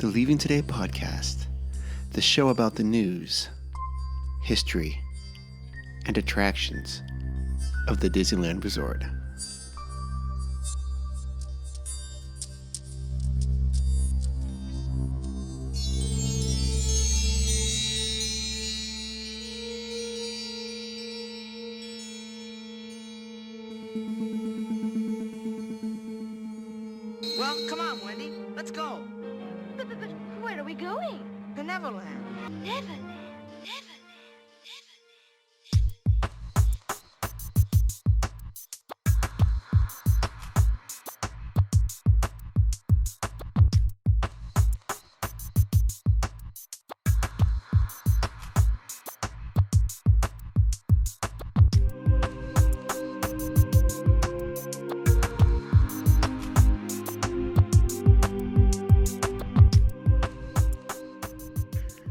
The Leaving Today podcast, the show about the news, history, and attractions of the Disneyland Resort. Well, come on, Wendy. Let's go. But where are we going? To Neverland. Neverland.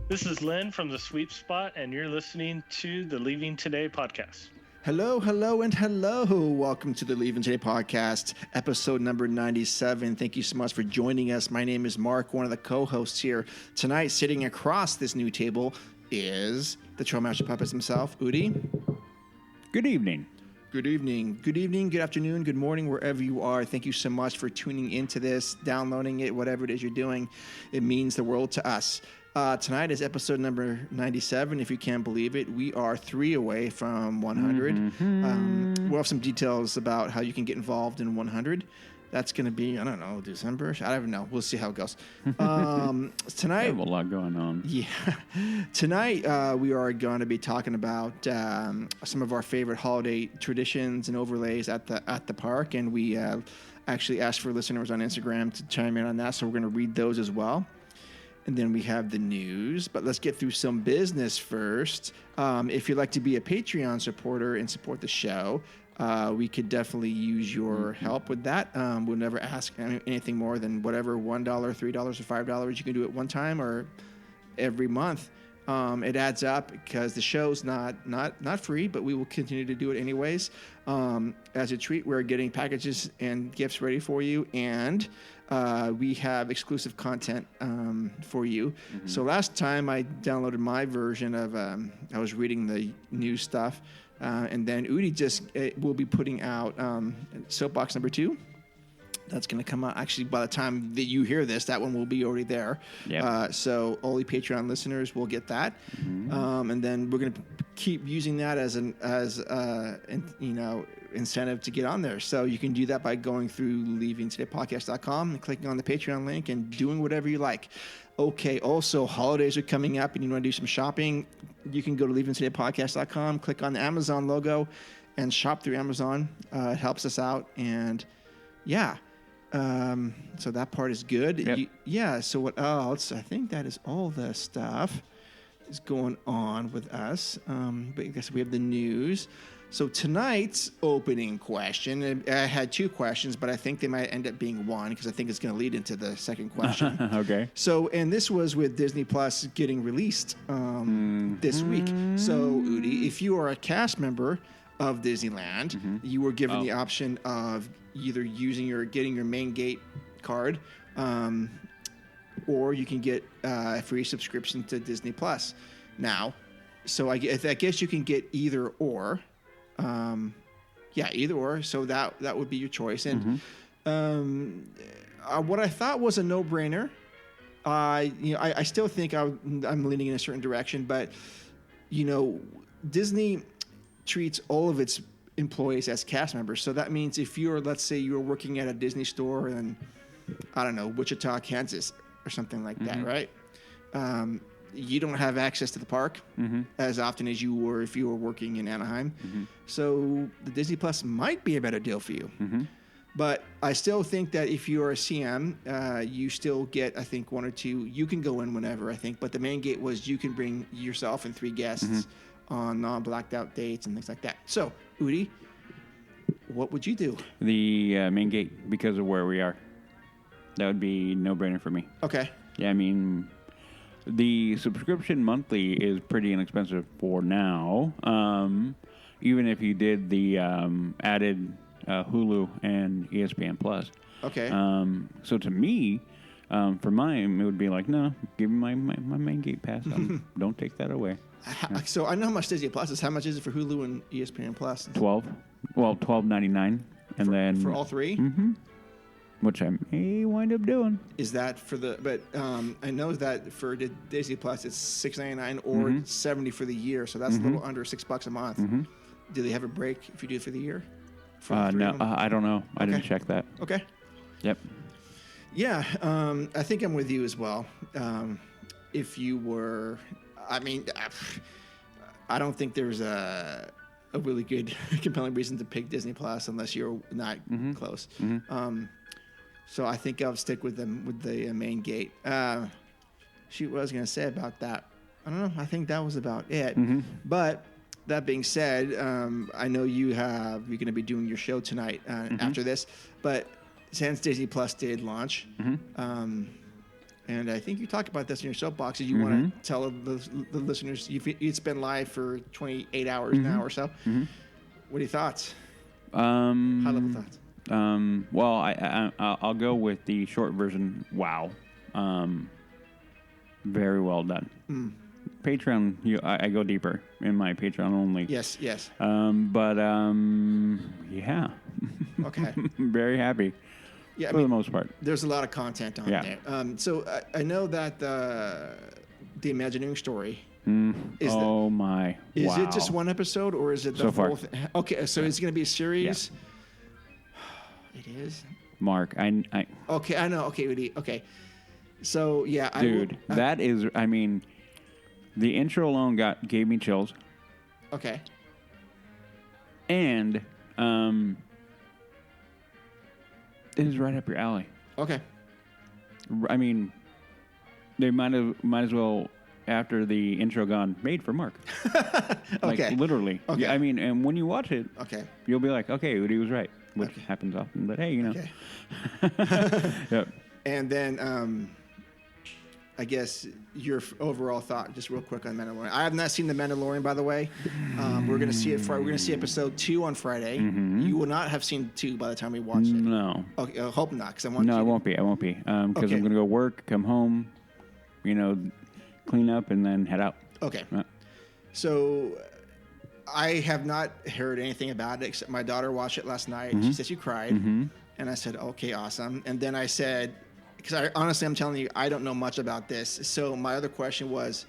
This is Lynn from the Sweep Spot, and you're listening to the Leaving Today podcast. Hello, and hello. Welcome to the Leaving Today podcast, episode number 97. Thank you so much for joining us. My name is Mark, one of the co-hosts here. Tonight, sitting across this new table is the Trollmaster Puppets himself, Udi. Good evening. Good evening, good afternoon, good morning, wherever you are. Thank you so much for tuning into this, downloading it, whatever it is you're doing. It means the world to us. Tonight is episode number 97. If you can't believe it, we are 3 away from 100. We'll have some details about how you can get involved in 100. That's going to be, I don't know, December? I don't know. We'll see how it goes. Tonight, I have a lot going on. Yeah. Tonight, we are going to be talking about some of our favorite holiday traditions and overlays at the park. And we actually asked for listeners on Instagram to chime in on that. So we're going to read those as well. And then we have the news, but let's get through some business first. If you'd like to be a Patreon supporter and support the show, we could definitely use your help with that. We'll never ask anything more than whatever, $1, $3, or $5. You can do it one time or every month. It adds up because the show's not free, but we will continue to do it anyways. As a treat, we're getting packages and gifts ready for you, and we have exclusive content for you. Mm-hmm. So last time I downloaded my version of, I was reading the news stuff, and then Udi will be putting out Soapbox number 2. That's going to come out. Actually, by the time that you hear this, that one will be already there. Yep. So only Patreon listeners will get that. Mm-hmm. And then we're going to keep using that as incentive to get on there. So you can do that by going through leavingtodaypodcast.com and clicking on the Patreon link and doing whatever you like. Okay. Also, holidays are coming up and you want to do some shopping. You can go to leavingtodaypodcast.com, click on the Amazon logo, and shop through Amazon. It helps us out. And yeah. So that part is good. Yep. So what else? I think that is all the stuff is going on with us. But I guess we have the news. So tonight's opening question, I had 2 questions, but I think they might end up being one because I think it's going to lead into the second question. Okay. So, and this was with Disney Plus getting released this week. So, Udi, if you are a cast member of Disneyland, you were given the option of either getting your main gate card, or you can get a free subscription to Disney Plus. Now, so I guess you can get either or. Either or. So that would be your choice. And what I thought was a no-brainer. I still think I'm leaning in a certain direction, but Disney treats all of its employees as cast members. So that means if let's say you're working at a Disney store in, I don't know, Wichita, Kansas or something like that, right? You don't have access to the park as often as you were if you were working in Anaheim. So the Disney Plus might be a better deal for you. But I still think that if you're a CM, you still get, I think, 1 or 2. You can go in whenever, I think. But the main gate was you can bring yourself and 3 guests on non-blacked out dates and things like that. So, Udi, what would you do? The main gate, because of where we are. That would be no-brainer for me. Okay. Yeah, I mean, the subscription monthly is pretty inexpensive for now. Even if you did the added Hulu and ESPN Plus. Okay. So to me, For mine, it would be like, no, give me my main gate pass. Don't take that away. So I know how much Disney Plus is. How much is it for Hulu and ESPN Plus? $12.99, and then for all three. Which I may wind up doing. Is that for the? But I know that for Disney Plus, it's $6.99 or $70 for the year. So that's a little under $6 a month. Do they have a break if you do it for the year? No, I don't know. I didn't check that. Okay. Yep. Yeah, I think I'm with you as well. If you were, I mean, I don't think there's a really good, compelling reason to pick Disney Plus unless you're not close. So I think I'll stick with the main gate. Shoot, what I was going to say about that. I don't know. I think that was about it. But that being said, I know you're going to be doing your show tonight after this. But since Disney Plus did launch, and I think you talked about this in your soapbox. You want to tell the listeners it's been live for 28 hours now or so. What are your thoughts? High-level thoughts. Well, I'll go with the short version. Wow, very well done. Patreon, I go deeper in my Patreon only. Yes. But yeah. Okay. Very happy. Yeah, for the most part. There's a lot of content on there. So I know that the Imagineering story. Is it just one episode or is it the whole thing? Okay, so it's going to be a series. Yeah. It is. Mark, I. Okay, I know. Okay, Rudy. Okay. So yeah, dude, that is. I mean, the intro alone gave me chills. Okay. And it is right up your alley. Okay. I mean, they might as well, after the intro gone, made for Mark. Okay. Like, literally. Okay. I mean, and when you watch it, you'll be like, okay, Udi was right, which happens often. But hey, you know. Okay. Yep. And then, I guess your overall thought, just real quick on Mandalorian. I have not seen The Mandalorian, by the way. We're going to see it. We're going to see episode 2 on Friday. You will not have seen 2 by the time we watch it. No. Okay, I hope not, because I want. No, I won't be. Because I'm going to go work, come home, clean up, and then head out. Okay. So, I have not heard anything about it except my daughter watched it last night. She said she cried, and I said, "Okay, awesome." And then I said, because honestly, I'm telling you, I don't know much about this. So my other question was,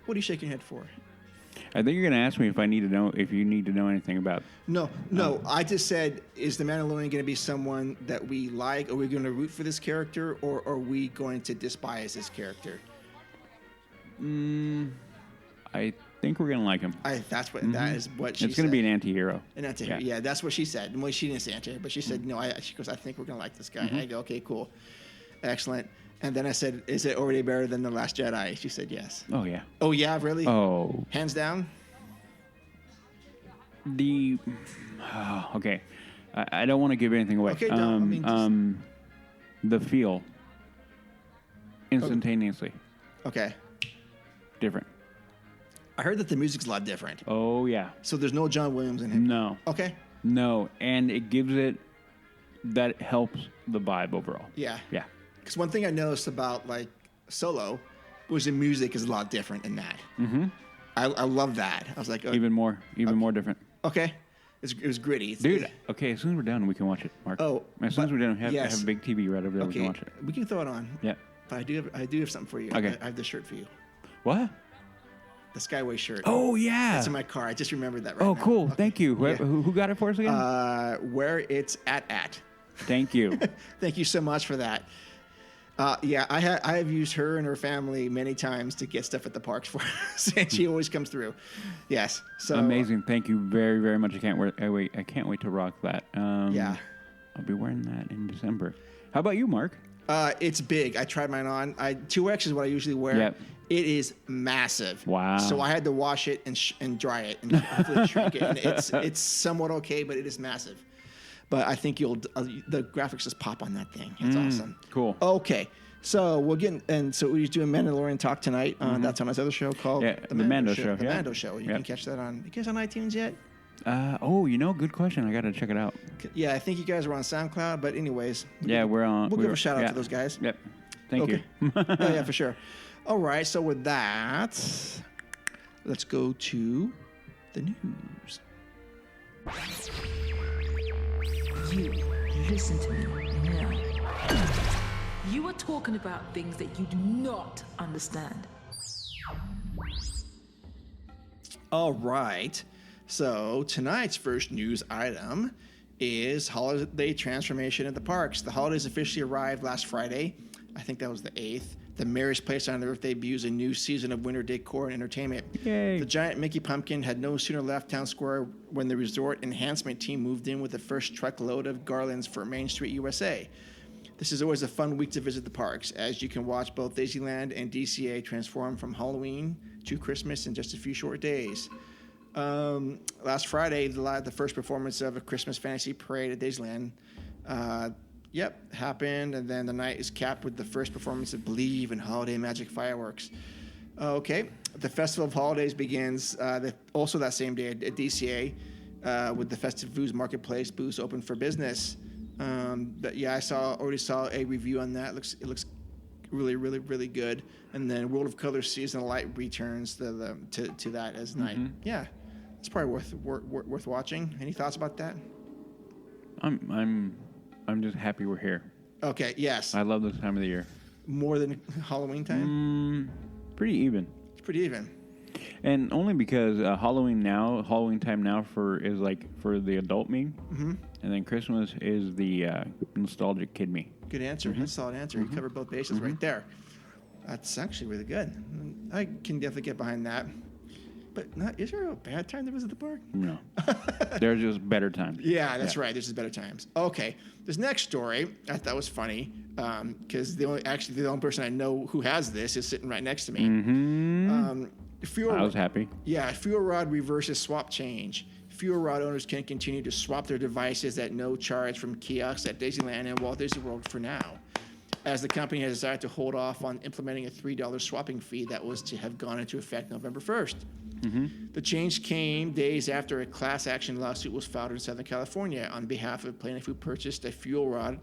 what are you shaking your head for? I think you're going to ask me if you need to know anything about. No. I just said, is the Mandalorian going to be someone that we like? Are we going to root for this character, or are we going to despise this character? I think we're going to like him. That is what she said. It's going to be an anti-hero. An anti-hero. Yeah, that's what she said. Well, she didn't say anti-hero, but she said, no, she goes, I think we're going to like this guy. And I go, okay, cool. Excellent. And then I said, is it already better than The Last Jedi? She said, yes. Oh, yeah. Oh, yeah, really? Oh. Hands down? Okay. I don't want to give anything away. Okay, no. The feel. Instantaneously. Okay. Different. I heard that the music's a lot different. Oh, yeah. So there's no John Williams in it? No. Okay. No. And it gives it, that helps the vibe overall. Yeah. Yeah. Because one thing I noticed about like Solo was the music is a lot different in that. I love that. I was like, even more different. Okay, it was gritty. Dude, okay, as soon as we're done, we can watch it, Mark. As soon as we're done, have a big TV right over there. We can watch it. We can throw it on. Yeah. But I do have something for you. Okay. I have the shirt for you. What? The Skyway shirt. Oh yeah. It's in my car. I just remembered that right now. Oh cool. Okay. Thank you. Yeah. Who got it for us again? Where it's at. Thank you. Thank you so much for that. Yeah, I have used her and her family many times to get stuff at the parks for us, and she always comes through. Yes, so amazing. Thank you very, very much. I can't wait to rock that. Yeah, I'll be wearing that in December. How about you, Mark? It's big. I tried mine on. 2X is what I usually wear. Yep. It is massive. Wow. So I had to wash it and dry it and hopefully shrink it. And it's somewhat okay, but it is massive. But I think the graphics just pop on that thing. It's awesome. Cool. Okay. So we'll get so we're doing Mandalorian Talk tonight. That's on his other show called The Mando Show. The Mando Show. You can catch that on. You guys on iTunes yet? Good question. I got to check it out. Yeah, I think you guys are on SoundCloud. But anyways, we're on. We'll give a shout out to those guys. Yep. Thank you. Yeah, for sure. All right. So with that, let's go to the news. You listen to me now. You are talking about things that you do not understand. All right. So tonight's first news item is holiday transformation at the parks. The holidays officially arrived last Friday. I think that was the 8th. The merriest place on earth debuts a new season of winter decor and entertainment. Yay. The giant Mickey pumpkin had no sooner left town square when the resort enhancement team moved in with the first truckload of garlands for Main Street, USA. This is always a fun week to visit the parks, as you can watch both Disneyland and DCA transform from Halloween to Christmas in just a few short days. Last Friday, the first performance of a Christmas fantasy parade at Disneyland happened, and then the night is capped with the first performance of Believe in Holiday Magic Fireworks. Okay, the Festival of Holidays begins also that same day at DCA with the Festive Foods Marketplace booths open for business. But yeah, I already saw a review on that. It looks really, really, really good. And then World of Color Seasonal Light returns to that as night. Yeah, it's probably worth watching. Any thoughts about that? I'm just happy we're here. Okay. Yes. I love this time of the year. More than Halloween time. Pretty even. It's pretty even. And only because Halloween time now is like for the adult me, and then Christmas is the nostalgic kid me. Good answer. That's a solid answer. You covered both bases right there. That's actually really good. I can definitely get behind that. But is there a bad time to visit the park? No. There's just better times. Yeah, that's right. There's just better times. Okay. This next story I thought was funny because the only person I know who has this is sitting right next to me. I was happy. Yeah, fuel rod reverses swap change. Fuel rod owners can continue to swap their devices at no charge from kiosks at Disneyland and Walt Disney World for now, as the company has decided to hold off on implementing a $3 swapping fee that was to have gone into effect November 1st. The change came days after a class action lawsuit was filed in Southern California on behalf of a plaintiff who purchased a fuel rod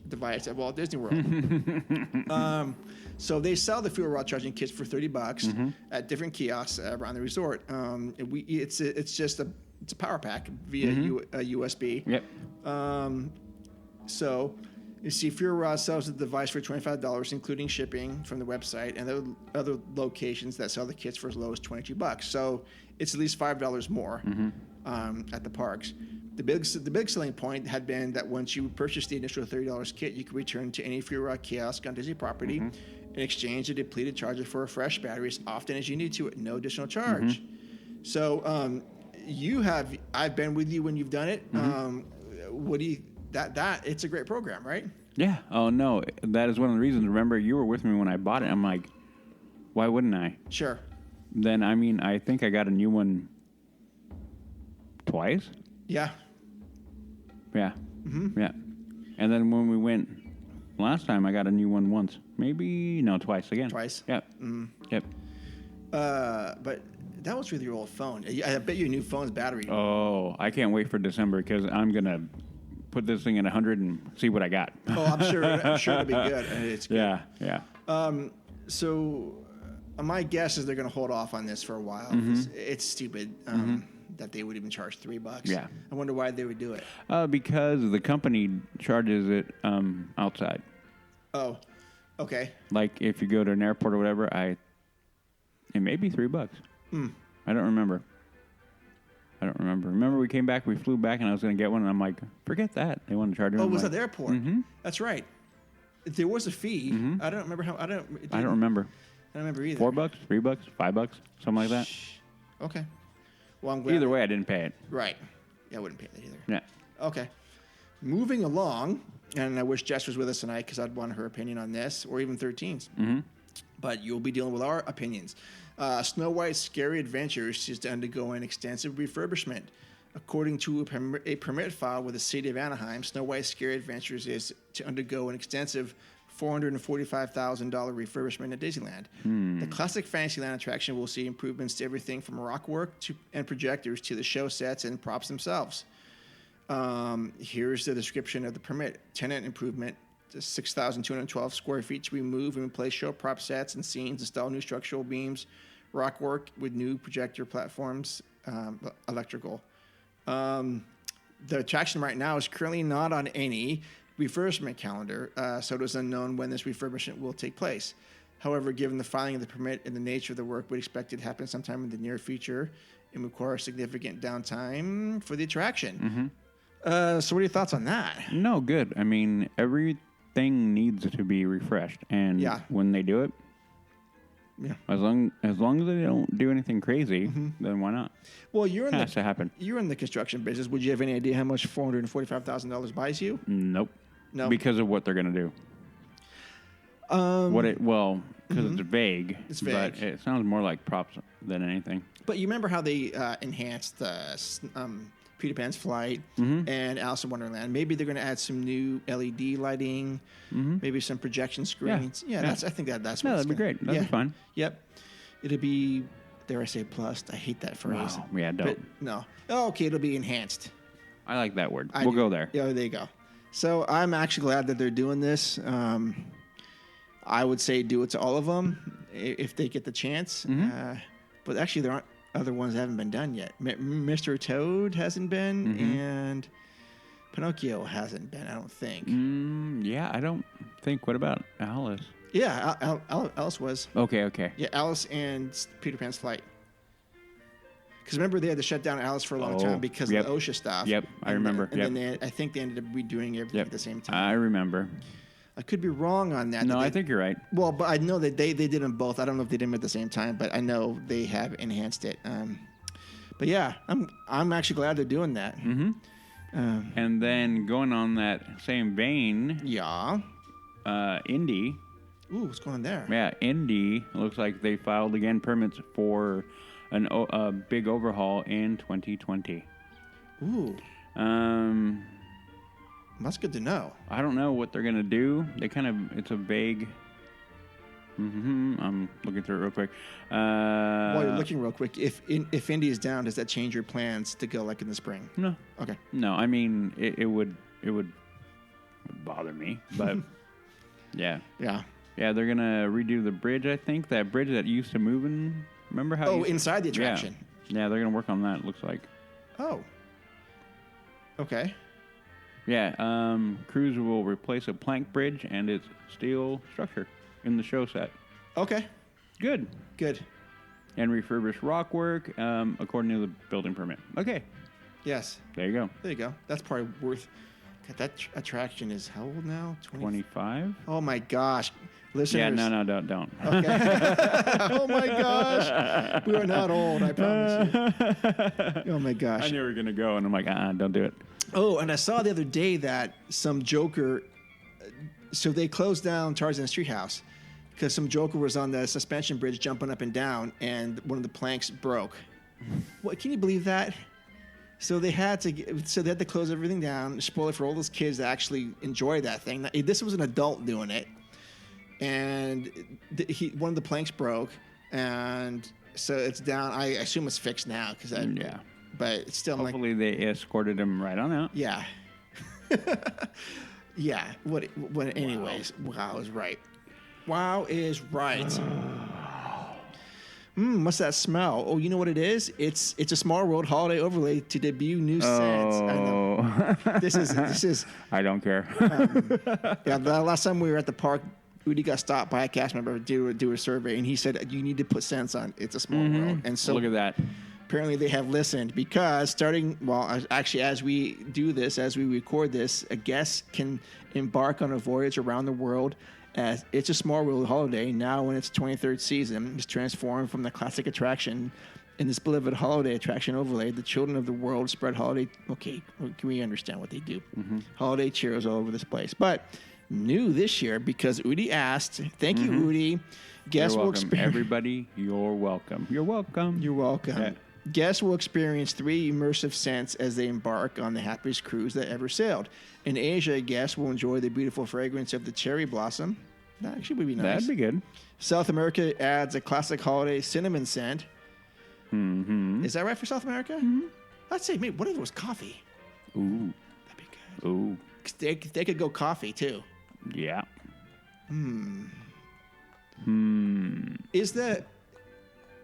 device at Walt Disney World. So they sell the fuel rod charging kits for $30 at different kiosks around the resort. It's a power pack via USB. Yep. So you see, Fuel Rod sells the device for $25, including shipping from the website, and there are other locations that sell the kits for as low as $22. So it's at least $5 more at the parks. The big selling point had been that once you purchase the initial $30 kit, you could return to any Fuel Rod kiosk on Disney property and exchange a depleted charger for a fresh battery as often as you need to at no additional charge. So I've been with you when you've done it. What do you? It's a great program, right? Yeah. Oh no, that is one of the reasons. Remember, you were with me when I bought it. I'm like, why wouldn't I? Sure. Then I think I got a new one twice. Yeah. Yeah. Yeah. And then when we went last time, I got a new one once. Twice again. Twice. Yep. Yep. But that was with your old phone. I bet your new phone's battery. Oh, I can't wait for December because I'm gonna put this thing at 100 and see what I got. Oh, I'm sure it'll be good. It's good. Yeah. So my guess is they're going to hold off on this for a while. It's stupid that they would even charge $3. Yeah. I wonder why they would do it. Because the company charges it outside. Oh, okay. Like if you go to an airport or whatever, it may be $3. I don't remember. Remember we came back, we flew back, and I was going to get one, and I'm like, forget that. They want to charge me. Oh, it was at the airport. That's right. There was a fee. I don't remember how. I don't remember. I don't remember either. $4, $3, $5, something like that. Okay. Well, I'm glad. Either way, I didn't pay it. Right. Yeah, I wouldn't pay that either. Yeah. Okay. Moving along, and I wish Jess was with us tonight because I'd want her opinion on this, or even 13's. But you'll be dealing with our opinions. Snow White's Scary Adventures is to undergo an extensive refurbishment. According to a permit filed with the city of Anaheim, Snow White's Scary Adventures is to undergo an extensive $445,000 refurbishment at Disneyland. The classic Fantasyland attraction will see improvements to everything from rock work and projectors to the show sets and props themselves. Here's the description of the permit. Tenant improvement 6,212 square feet to remove and replace show prop sets and scenes, install new structural beams, rock work with new projector platforms, electrical. The attraction right now is currently not on any refurbishment calendar, so it is unknown when this refurbishment will take place. However, given the filing of the permit and the nature of the work, we'd expect it to happen sometime in the near future and require significant downtime for the attraction. So what are your thoughts on that? No, good. I mean, everything needs to be refreshed, and when they do it, as long as they don't do anything crazy, then why not? Well, has to happen. You're in the construction business. Would you have any idea how much $445,000 buys you? Nope. No, because of what they're going to do. Because it's vague. It's vague. But it sounds more like props than anything. But you remember how they enhanced Peter Pan's Flight and Alice in Wonderland? Maybe they're going to add some new LED lighting, maybe some projection screens. I think that's what that'd be great. That'd be fun. Yep. It'll be, dare I say, plus. I hate that phrase. Wow. Yeah, don't. But no. Oh, okay, it'll be enhanced. I like that word. We'll go there. Yeah, there you go. So I'm actually glad that they're doing this. I would say do it to all of them if they get the chance. But actually, there aren't other ones that haven't been done yet. Mr. Toad hasn't been, and Pinocchio hasn't been, I don't think. I don't think. What about Alice? Yeah, Alice was. Okay. Yeah, Alice and Peter Pan's Flight. Because remember, they had to shut down Alice for a long time because of the OSHA stuff. Yep, I remember. And then I think they ended up redoing everything at the same time. I remember. I could be wrong on that. No, I think you're right. Well, but I know that they did them both. I don't know if they did them at the same time, but I know they have enhanced it. But yeah, I'm actually glad they're doing that. And then going on that same vein, Indy. Ooh, what's going on there? Yeah, Indy looks like they filed again permits for a big overhaul in 2020. Ooh. That's good to know. I don't know what they're going to do. It's a vague... I'm looking through it real quick. While you're looking real quick, if Indy is down, does that change your plans to go like in the spring? No. Okay. No, I mean, it would bother me, but yeah. Yeah. Yeah, they're going to redo the bridge, I think. That bridge that used to move in... Remember how... inside the attraction. Yeah, they're going to work on that, it looks like. Oh. Okay. Yeah, Cruise will replace a plank bridge and its steel structure in the show set. Okay. Good. And refurbish rock work according to the building permit. Okay. Yes. There you go. That's probably worth... God, that attraction is how old now? 25? Oh, my gosh. Listeners. Yeah, no, don't. Okay. Oh, my gosh. We are not old, I promise you. Oh, my gosh. I knew we were going to go, and I'm like, don't do it. Oh, and I saw the other day that some joker... So they closed down Tarzan's Treehouse because some joker was on the suspension bridge jumping up and down, and one of the planks broke. What? Can you believe that? So they had to close everything down. Spoiler for all those kids that actually enjoy that thing. This was an adult doing it, and one of the planks broke, and so it's down. I assume it's fixed now because but it's still hopefully they escorted him right on out. Yeah. Yeah. What? Anyways, wow is right. Wow is right. What's that smell? Oh, you know what it is? It's a Small World holiday overlay to debut new scents. I know. This is. I don't care. The last time we were at the park, Udi got stopped by a cast member to do a survey, and he said you need to put scents on. It's a Small World, and so look at that. Apparently they have listened because as we do this, as we record this, a guest can embark on a voyage around the world as It's a Small World holiday, now in its 23rd season, is transformed from the classic attraction in this beloved holiday attraction overlay. The children of the world spread holiday... Okay, can we understand what they do? Holiday cheers all over this place. But new this year, because Udi asked, thank you, Udi, guests will experience... Everybody, you're welcome. You're welcome. You're welcome. Yeah. Guests will experience 3 immersive scents as they embark on the happiest cruise that ever sailed. In Asia, guests will enjoy the beautiful fragrance of the cherry blossom. That actually would be nice. That'd be good. South America adds a classic holiday cinnamon scent. Is that right for South America? I'd say, maybe, what if it was coffee? Ooh. That'd be good. Ooh. They could go coffee, too. Yeah. Is the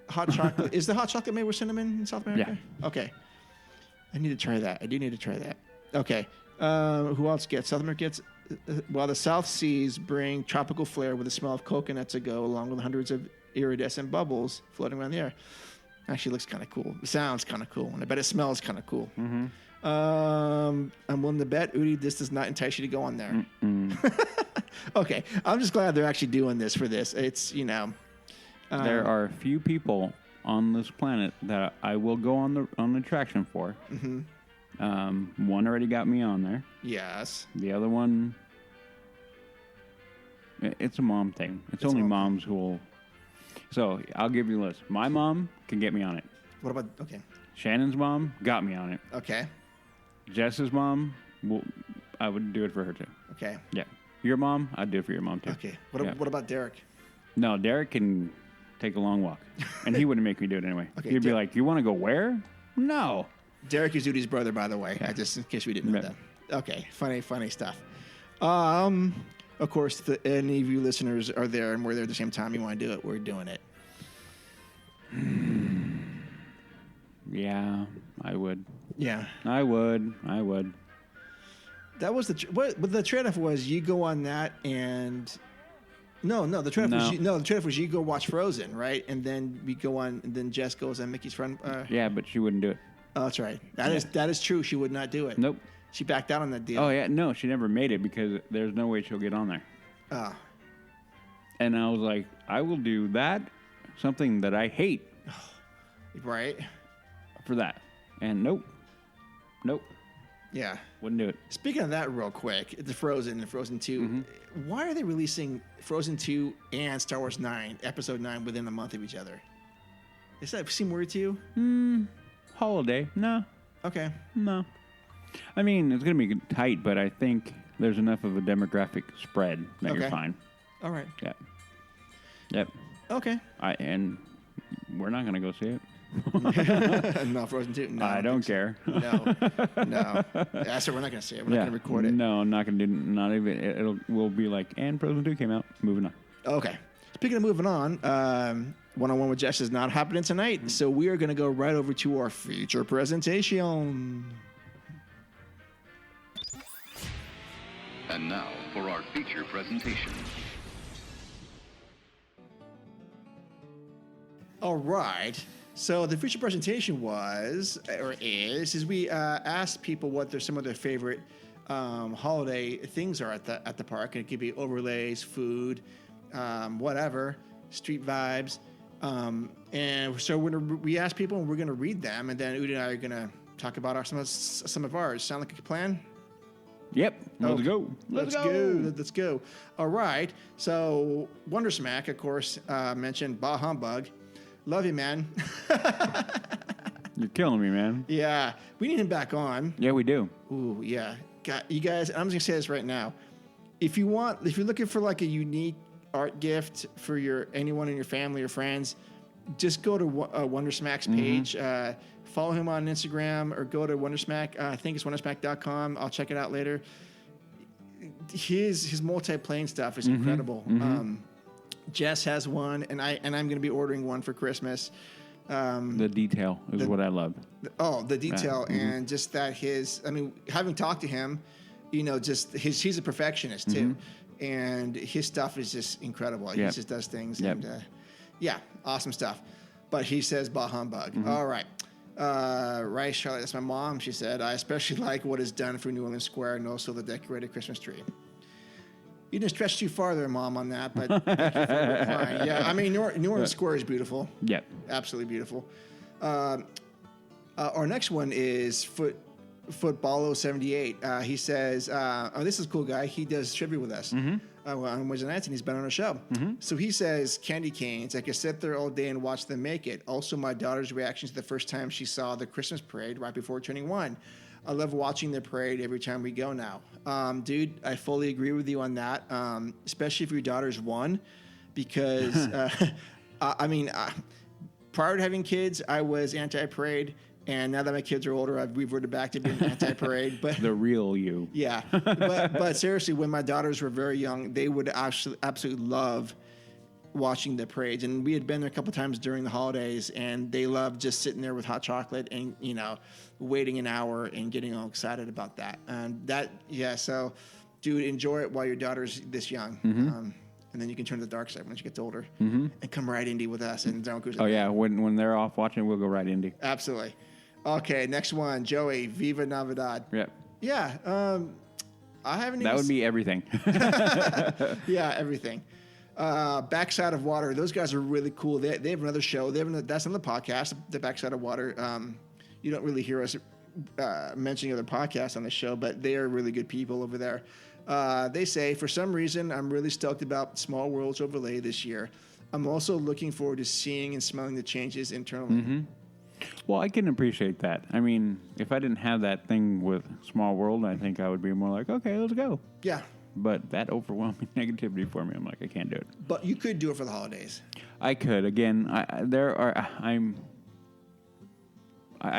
hot chocolate made with cinnamon in South America? Yeah. Okay. I need to try that. I do need to try that. Okay. Who else gets? South America gets... While the South Seas bring tropical flair with the smell of coconuts to go, along with hundreds of iridescent bubbles floating around the air. Actually looks kind of cool. It sounds kind of cool. And I bet it smells kind of cool. Mm-hmm. I'm willing to bet, Udi, this does not entice you to go on there. Okay. I'm just glad they're actually doing this for this. It's, there are a few people on this planet that I will go on the attraction for. Mm-hmm. One already got me on there. Yes. The other one, it's a mom thing. It's only moms who will. So I'll give you a list. My mom can get me on it. What about, okay. Shannon's mom got me on it. Okay. Jess's mom, I would do it for her too. Okay. Yeah. Your mom, I'd do it for your mom too. Okay. What about Derek? No, Derek can take a long walk. And he wouldn't make me do it anyway. Okay, he'd be like, you want to go where? No. Derek is Udi's brother, by the way. Yeah. Just in case we didn't know that. Okay. Funny stuff. Of course, if any of you listeners are there and we're there at the same time, you want to do it, we're doing it. Yeah, I would. Yeah. I would. That was the trade-off was you go on that and... No, the trade-off was you go watch Frozen, right? And then we go on, and then Jess goes on Mickey's friend. Yeah, but she wouldn't do it. Oh, that's right. That is true. She would not do it. Nope. She backed out on that deal. Oh, yeah. No, she never made it because there's no way she'll get on there. Oh. And I was like, I will do that, something that I hate. Right. For that. And nope. Yeah. Wouldn't do it. Speaking of that real quick, the Frozen 2, why are they releasing Frozen 2 and Star Wars 9, Episode 9, within a month of each other? Does that seem weird to you? Holiday. No. Okay. No. I mean, it's going to be tight, but I think there's enough of a demographic spread that you're fine. All right. Yep. Okay. And we're not going to go see it. No, Frozen 2. No, I don't care. No. That's what we're not going to see it. We're not going to record it. No, I'm not going to do. Not even. We'll be like, and Frozen 2 came out. Moving on. Okay. Speaking of moving on, one-on-one with Jess is not happening tonight, so we are going to go right over to our feature presentation. And now for our feature presentation. All right. So the feature presentation is we asked people what some of their favorite holiday things are at the park. And it could be overlays, food, whatever, street vibes. And so we asked people, and we're going to read them, and then Udi and I are going to talk about some of ours. Sound like a plan? Yep. Let's go. Let's go. All right. So Wonder Smack, of course, mentioned Bah Humbug. Love you, man. You're killing me, man. Yeah. We need him back on. Yeah, we do. Ooh, yeah. God, you guys, I'm just going to say this right now. If you're looking for like a unique art gift for anyone in your family or friends, just go to Wonder Smack's page. Follow him on Instagram or go to Wondersmack. I think it's wondersmack.com. I'll check it out later. His multi-plane stuff is incredible. Jess has one, and I'm going to be ordering one for Christmas. The detail is what I love. The detail and just that having talked to him, just he's a perfectionist too, and his stuff is just incredible. He just does things, and awesome stuff. But he says bah humbug. All right. Right, Charlotte, that's my mom. She said, I especially like what is done for New Orleans Square and also the decorated Christmas tree. You didn't stretch too far there, Mom, on that, but thank you for replying. Yeah, I mean, New Orleans Square is beautiful. Yep. Absolutely beautiful. Our next one is Footballo 78. He says, this is a cool guy. He does trivia with us on Wednesday nights, and he's been on our show. So he says, candy canes. I could sit there all day and watch them make it. Also, my daughter's reaction to the first time she saw the Christmas parade right before turning 1. I love watching the parade every time we go now. Dude, I fully agree with you on that, especially if your daughter's 1, because, prior to having kids, I was anti-parade, And now that my kids are older, I've reverted back to being anti-parade. But the real you. Yeah. But seriously, when my daughters were very young, they would absolutely love watching the parades. And we had been there a couple times during the holidays, and they loved just sitting there with hot chocolate and, waiting an hour and getting all excited about that. And so, dude, enjoy it while your daughter's this young. And then you can turn to the dark side when she gets older and come ride Indy with us and Zone Cruise. Oh, yeah. When they're off watching, we'll go ride Indy. Absolutely. Okay, next one. Joey, Viva Navidad. Yep. Yeah. I haven't even... That would be everything. Yeah, everything. Backside of Water. Those guys are really cool. They have another show. That's on the podcast, the Backside of Water. You don't really hear us mentioning other podcasts on the show, but they are really good people over there. They say, for some reason, I'm really stoked about Small Worlds overlay this year. I'm also looking forward to seeing and smelling the changes internally. Well, I can appreciate that. I mean, if I didn't have that thing with Small World, I think I would be more like, okay, let's go. Yeah. But that overwhelming negativity for me, I'm like, I can't do it. But you could do it for the holidays. I could. Again, I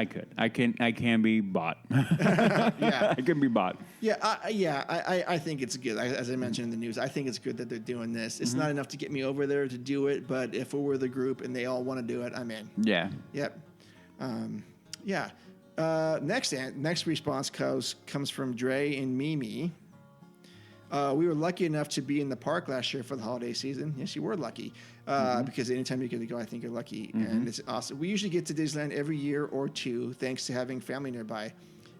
could. I can be bought. Yeah. I can be bought. Yeah. I think it's good. As I mentioned in the news, I think it's good that they're doing this. It's not enough to get me over there to do it, but if we're the group and they all want to do it, I'm in. Yeah. Yep. Yeah. Next response comes from Dre and Mimi. We were lucky enough to be in the park last year for the holiday season. Yes, you were lucky. Because anytime you get to go, I think you're lucky. And it's awesome. We usually get to Disneyland every year or two, thanks to having family nearby.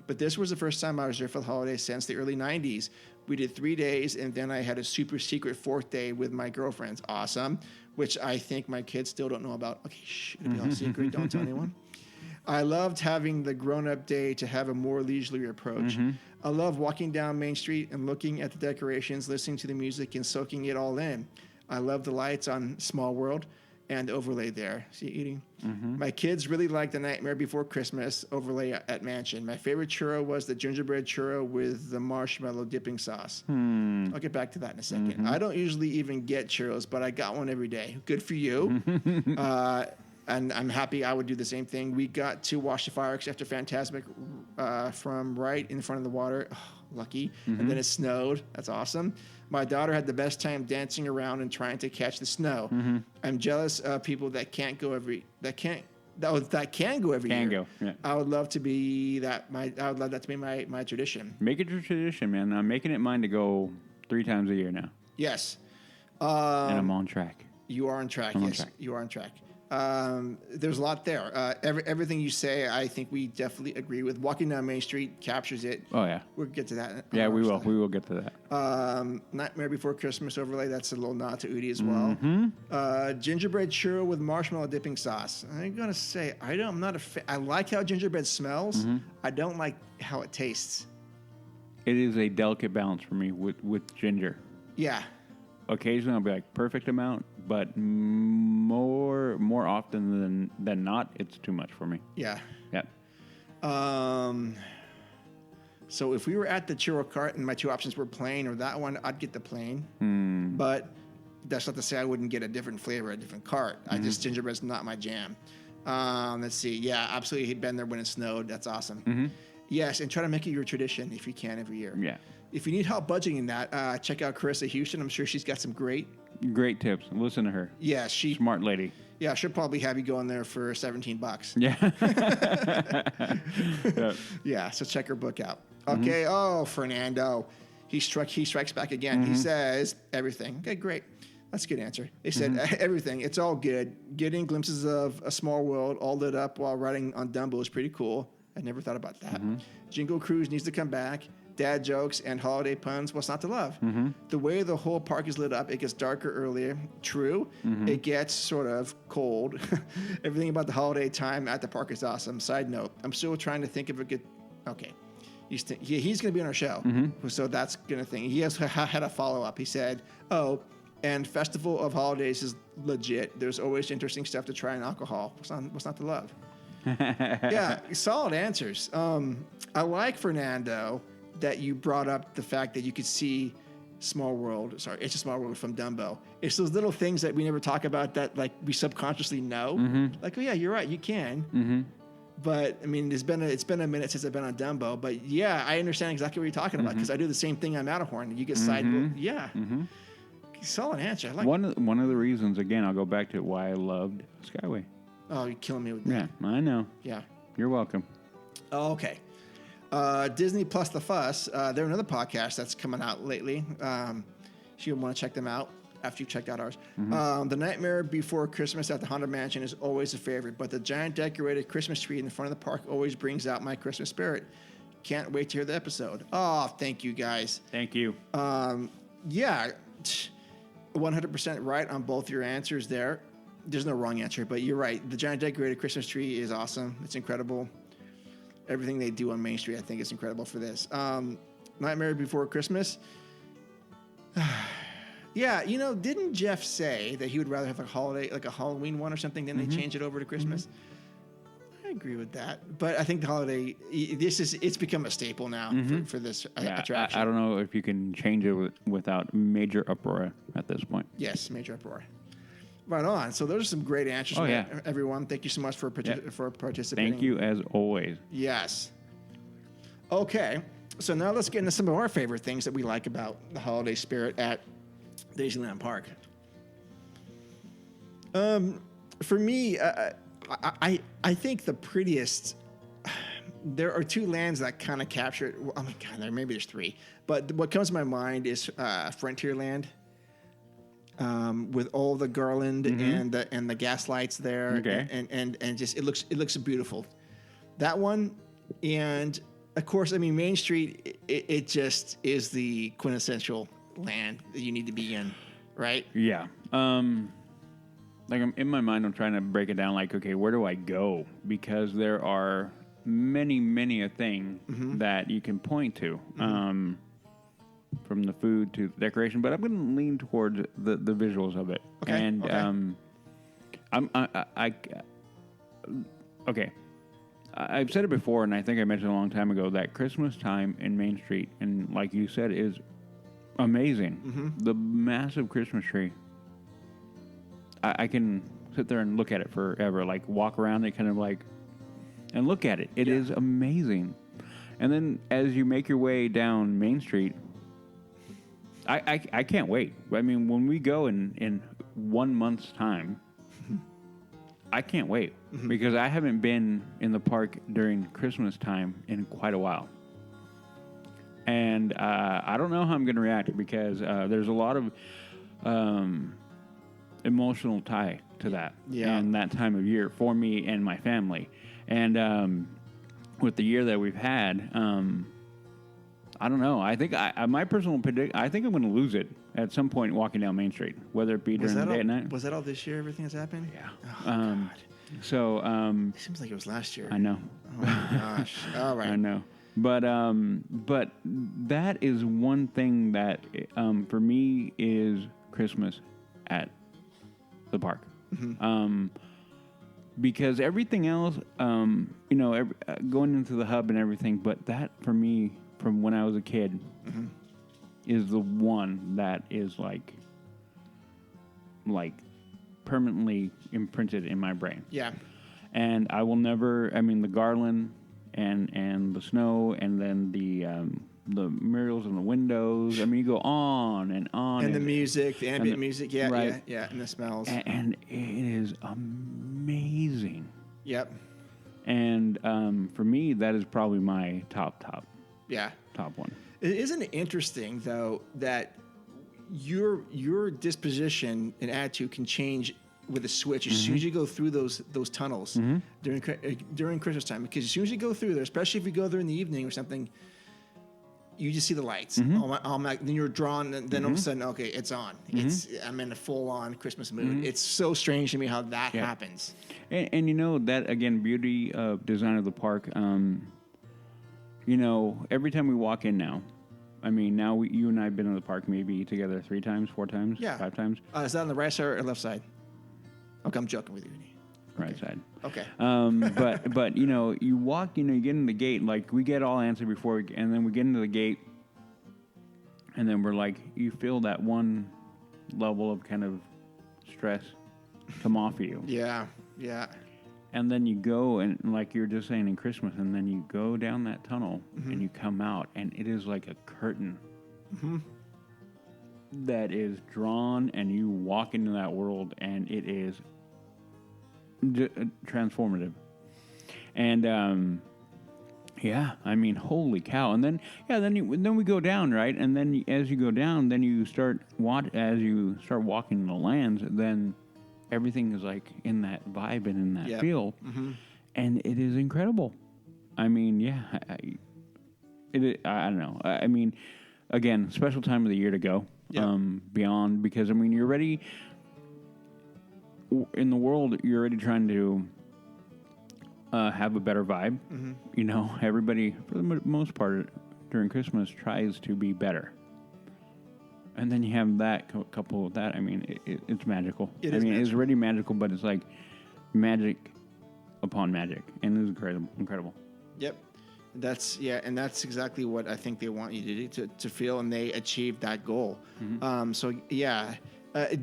But this was the first time I was there for the holidays since the early 90s. We did 3 days, and then I had a super secret 4th day with my girlfriends. Awesome. Which I think my kids still don't know about. Okay, shh, it'll be all secret. Don't tell anyone. I loved having the grown-up day to have a more leisurely approach. I love walking down Main Street and looking at the decorations, listening to the music, and soaking it all in. I love the lights on Small World and the overlay there. See, eating? My kids really like the Nightmare Before Christmas overlay at Mansion. My favorite churro was the gingerbread churro with the marshmallow dipping sauce. I'll get back to that in a second. I don't usually even get churros, but I got one every day. Good for you. And I'm happy I would do the same thing. We got to watch the fireworks after Fantasmic from right in front of the water. Oh, lucky. And then it snowed. That's awesome. My daughter had the best time dancing around and trying to catch the snow. I'm jealous of people that can go every year. Yeah. I would love to be that. I would love that to be my tradition. Make it your tradition, man. I'm making it mine to go 3 times a year now. Yes. And I'm on track. You are on track. I'm yes, on track. You are on track. There's a lot there. Everything you say, I think we definitely agree with. Walking down Main Street captures it. Oh, yeah. We'll get to that. Yeah, we will. We will get to that. Nightmare Before Christmas overlay. That's a little nod to Udi as well. Gingerbread churro with marshmallow dipping sauce. I'm going to say, I'm not a fan. I like how gingerbread smells. I don't like how it tastes. It is a delicate balance for me with ginger. Yeah. Occasionally I'll be like perfect amount, but more often than not, it's too much for me. Yeah. Yep. So if we were at the churro cart and my 2 options were plain or that one, I'd get the plain. But that's not to say I wouldn't get a different flavor, a different cart. Gingerbread's not my jam. Let's see. Yeah, absolutely. He'd been there when it snowed. That's awesome. Yes, and try to make it your tradition if you can every year. Yeah. If you need help budgeting that, check out Carissa Houston. I'm sure she's got some great tips. Listen to her. Yeah, smart lady. Yeah, she'll probably have you going there for $17. Yeah. Yep. Yeah, so check her book out. Okay. Oh, Fernando, he strikes back again. He says everything. Okay, great. That's a good answer. They said everything. It's all good. Getting glimpses of a small world all lit up while riding on Dumbo is pretty cool. I never thought about that. Jingle Cruise needs to come back. Dad jokes and holiday puns, what's not to love? The way the whole park is lit up, it gets darker earlier. True. It gets sort of cold. Everything about the holiday time at the park is awesome. Side note, I'm still trying to think of a good... Okay. He's going to be on our show. So that's going to think. He has had a follow-up. He said, and Festival of Holidays is legit. There's always interesting stuff to try in alcohol. What's not to love? Yeah, solid answers. I like, Fernando, that you brought up the fact that you could see Small World. Sorry, It's a Small World from Dumbo. It's those little things that we never talk about that like we subconsciously know. Like, oh yeah, you're right, you can. But I mean, it's been a minute since I've been on Dumbo. But yeah, I understand exactly what you're talking about because I do the same thing on Matterhorn. You get side, yeah. Solid answer. I like one of the reasons. Again, I'll go back to why I loved Skyway. Oh, you're killing me with that. Yeah, I know. Yeah, you're welcome. Oh, okay. Disney Plus The Fuss. They're another podcast that's coming out lately. You want to check them out after you checked out ours. The Nightmare Before Christmas at the Haunted Mansion is always a favorite, but the giant decorated Christmas tree in the front of the park always brings out my Christmas spirit. Can't wait to hear the episode. Oh, thank you guys. Thank you. Yeah, 100% right on both your answers there. There's no wrong answer, but you're right. The giant decorated Christmas tree is awesome. It's incredible. Everything they do on Main Street, I think, is incredible for this. Nightmare Before Christmas. Yeah, didn't Jeff say that he would rather have a holiday, like a Halloween one or something, then they change it over to Christmas? I agree with that, but I think the holiday, it's become a staple now for this attraction. I don't know if you can change it without major uproar at this point. Yes, major uproar. Right on. So those are some great answers, everyone. Thank you so much for participating. Thank you as always. Yes. Okay, so now let's get into some of our favorite things that we like about the holiday spirit at Disneyland Park. For me, I think the prettiest. There are two lands that kind of capture it. Oh my God, maybe there's three, but what comes to my mind is Frontierland, with all the garland and the gas lights there, and just it looks beautiful. That one, and of course, I mean Main Street. It just is the quintessential land that you need to be in, right? Yeah. Like I'm in my mind, I'm trying to break it down. Like, okay, where do I go? Because there are many a thing that you can point to, from the food to the decoration. But I'm going to lean towards the visuals of it. Okay. And okay. I've said it before, and I think I mentioned a long time ago that Christmas time in Main Street, and like you said, is amazing. The massive Christmas tree. I can sit there and look at it forever, like walk around it, kind of like, and look at it. It is amazing. And then as you make your way down Main Street, I can't wait. I mean, when we go in 1 month's time, I can't wait because I haven't been in the park during Christmas time in quite a while. And I don't know how I'm going to react because there's a lot of emotional tie to that and that time of year for me and my family. And with the year that we've had, I don't know. I think my personal predict. I think I'm going to lose it at some point walking down Main Street, whether it be during the day at night. Was that all this year? Everything that's happened? Yeah. Oh, God. So it seems like it was last year. I know. Oh my gosh. All right. I know. But that is one thing that for me is Christmas at the park. Because everything else, going into the hub and everything, but that for me, from when I was a kid, is the one that is like permanently imprinted in my brain. Yeah. And I will never, I mean, the garland and the snow and then the murals in the windows. I mean, you go on and on. And the music, the ambient music. Yeah, right. yeah, and the smells. And it is amazing. Yep. And for me, that is probably my top one. Isn't it interesting, though, that your disposition and attitude can change with a switch as soon as you go through those tunnels during Christmas time? Because as soon as you go through there, especially if you go there in the evening or something, you just see the lights. Then you're drawn, and then all of a sudden, okay, it's on. I'm in a full-on Christmas mood. It's so strange to me how that happens. And that, again, beauty of design of the park. Every time we walk in now, I mean, now you and I have been in the park maybe together 3 times, 4 times, 5 times. Is that on the right side or left side? Okay, I'm joking with you. Right side. Okay. But you walk, you get in the gate, like we get all answered before, and then we get into the gate, and then we're like, you feel that one level of kind of stress come off of you. Yeah. And then you go, and like you were just saying in Christmas, and then you go down that tunnel, and you come out, and it is like a curtain that is drawn, and you walk into that world, and it is transformative. And yeah, I mean, holy cow! And then then we go down, right? And then as you go down, then you start walking the lands, then everything is like in that vibe and in that feel, and it is incredible. I mean, yeah, I don't know. I mean, again, special time of the year to go. Beyond, because I mean, you're already in the world. You're already trying to have a better vibe. You know, everybody for the most part during Christmas tries to be better. And then you have that couple with that. I mean, it's magical. It's already magical, but it's like magic upon magic, and it's incredible. Yep, that's exactly what I think they want you to feel, and they achieved that goal. So yeah,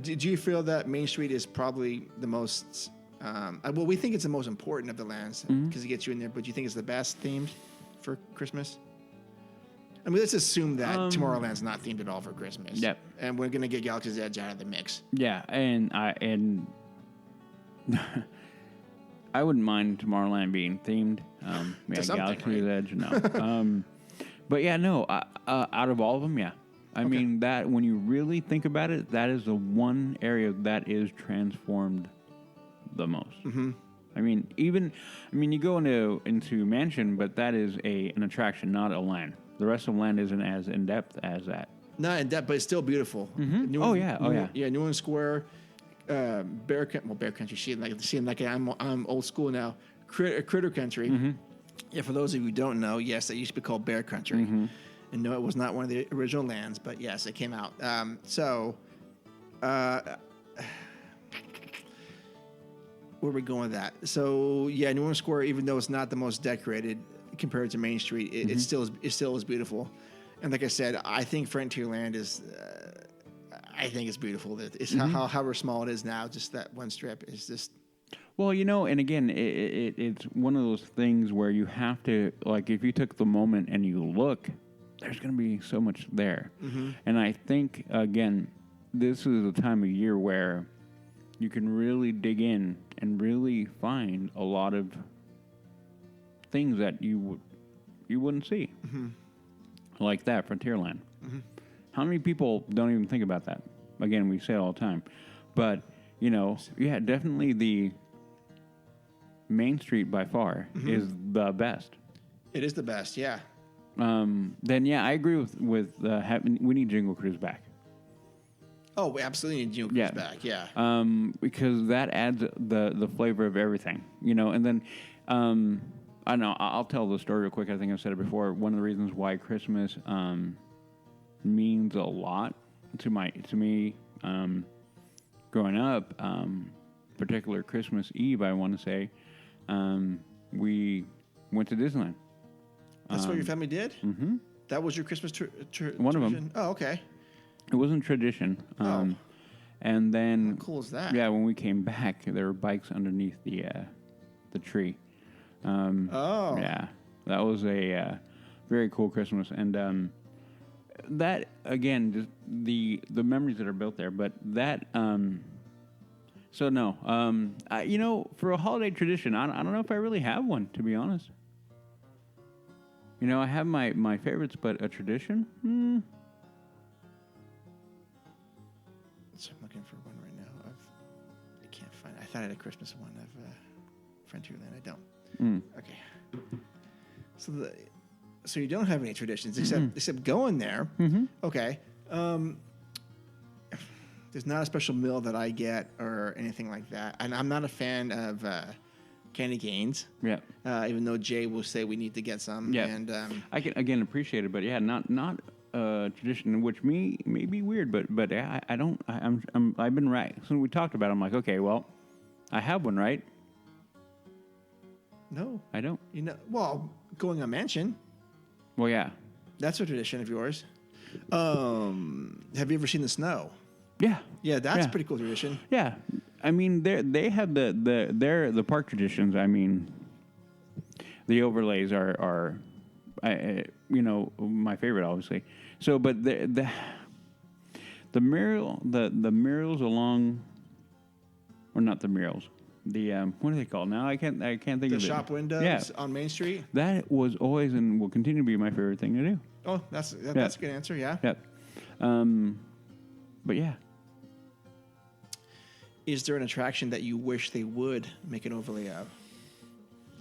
do you feel that Main Street is probably the most? Well, we think it's the most important of the lands because it gets you in there. But do you think it's the best themed for Christmas? I mean, let's assume that Tomorrowland's not themed at all for Christmas. Yep. And we're going to get Galaxy's Edge out of the mix. Yeah, and I wouldn't mind Tomorrowland being themed. Galaxy's Edge, no. But yeah, no, out of all of them, yeah. I mean, that when you really think about it, that is the one area that is transformed the most. I mean, you go into Mansion, but that is an attraction, not a land. The rest of the land isn't as in depth as that. Not in depth, but it's still beautiful. New Orleans Square, Bear Country. Seeing like I'm old school now. Critter Country. Yeah, for those of you who don't know, yes, it used to be called Bear Country, and no, it was not one of the original lands, but yes, it came out. Where are we going with that? So yeah, New Orleans Square, even though it's not the most decorated compared to Main Street, it still is beautiful. And like I said, I think Frontierland is. I think it's beautiful. It's however small it is now. Just that one strip is just. Well, you know, and again, it's one of those things where you have to, like, if you took the moment and you look, there's going to be so much there. And I think, again, this is a time of year where you can really dig in and really find a lot of things that you wouldn't see. Like that, Frontierland. How many people don't even think about that? Again, we say it all the time. But, you know, yeah, definitely the Main Street by far is the best. It is the best, yeah. Then, yeah, I agree with we need Jingle Cruise back. Oh, we absolutely need Jingle Cruise back, yeah. Because that adds the flavor of everything, you know. And then, I don't know, I'll tell the story real quick. I think I've said it before. One of the reasons why Christmas means a lot to me growing up, particular Christmas Eve, I want to say, we went to Disneyland. That's what your family did? That was your Christmas tradition? One of them. Oh, okay. It wasn't tradition. And then, how cool is that? Yeah, when we came back, there were bikes underneath the tree. Yeah, that was a very cool Christmas, and that again, just the memories that are built there. But that, so no, you know, for a holiday tradition, I don't know if I really have one, to be honest. You know, I have my favorites, but a tradition. So I'm looking for one right now. I can't find it. I thought I had a Christmas one of Frontierland. I don't. Okay. So you don't have any traditions except going there. Okay. There's not a special meal that I get or anything like that. And I'm not a fan of candy canes. Yeah. Even though Jay will say we need to get some. Yeah. And I can again appreciate it, but yeah, not tradition, which may be weird, but I don't. I've been right. So we talked about it, I'm like, okay, well, I have one, right? No, I don't. You know, well, going on Mansion. Well, yeah, that's a tradition of yours. Have you ever seen the snow? Yeah. Yeah, that's a pretty cool tradition. Yeah. I mean, they have the park traditions. I mean, the overlays are my favorite, obviously. So, but the murals along, or not the murals. The what are they called now? I can't think of it. The shop windows on Main Street. That was always and will continue to be my favorite thing to do. Oh, that's a good answer. Yeah. Yep. But yeah. Is there an attraction that you wish they would make an overlay of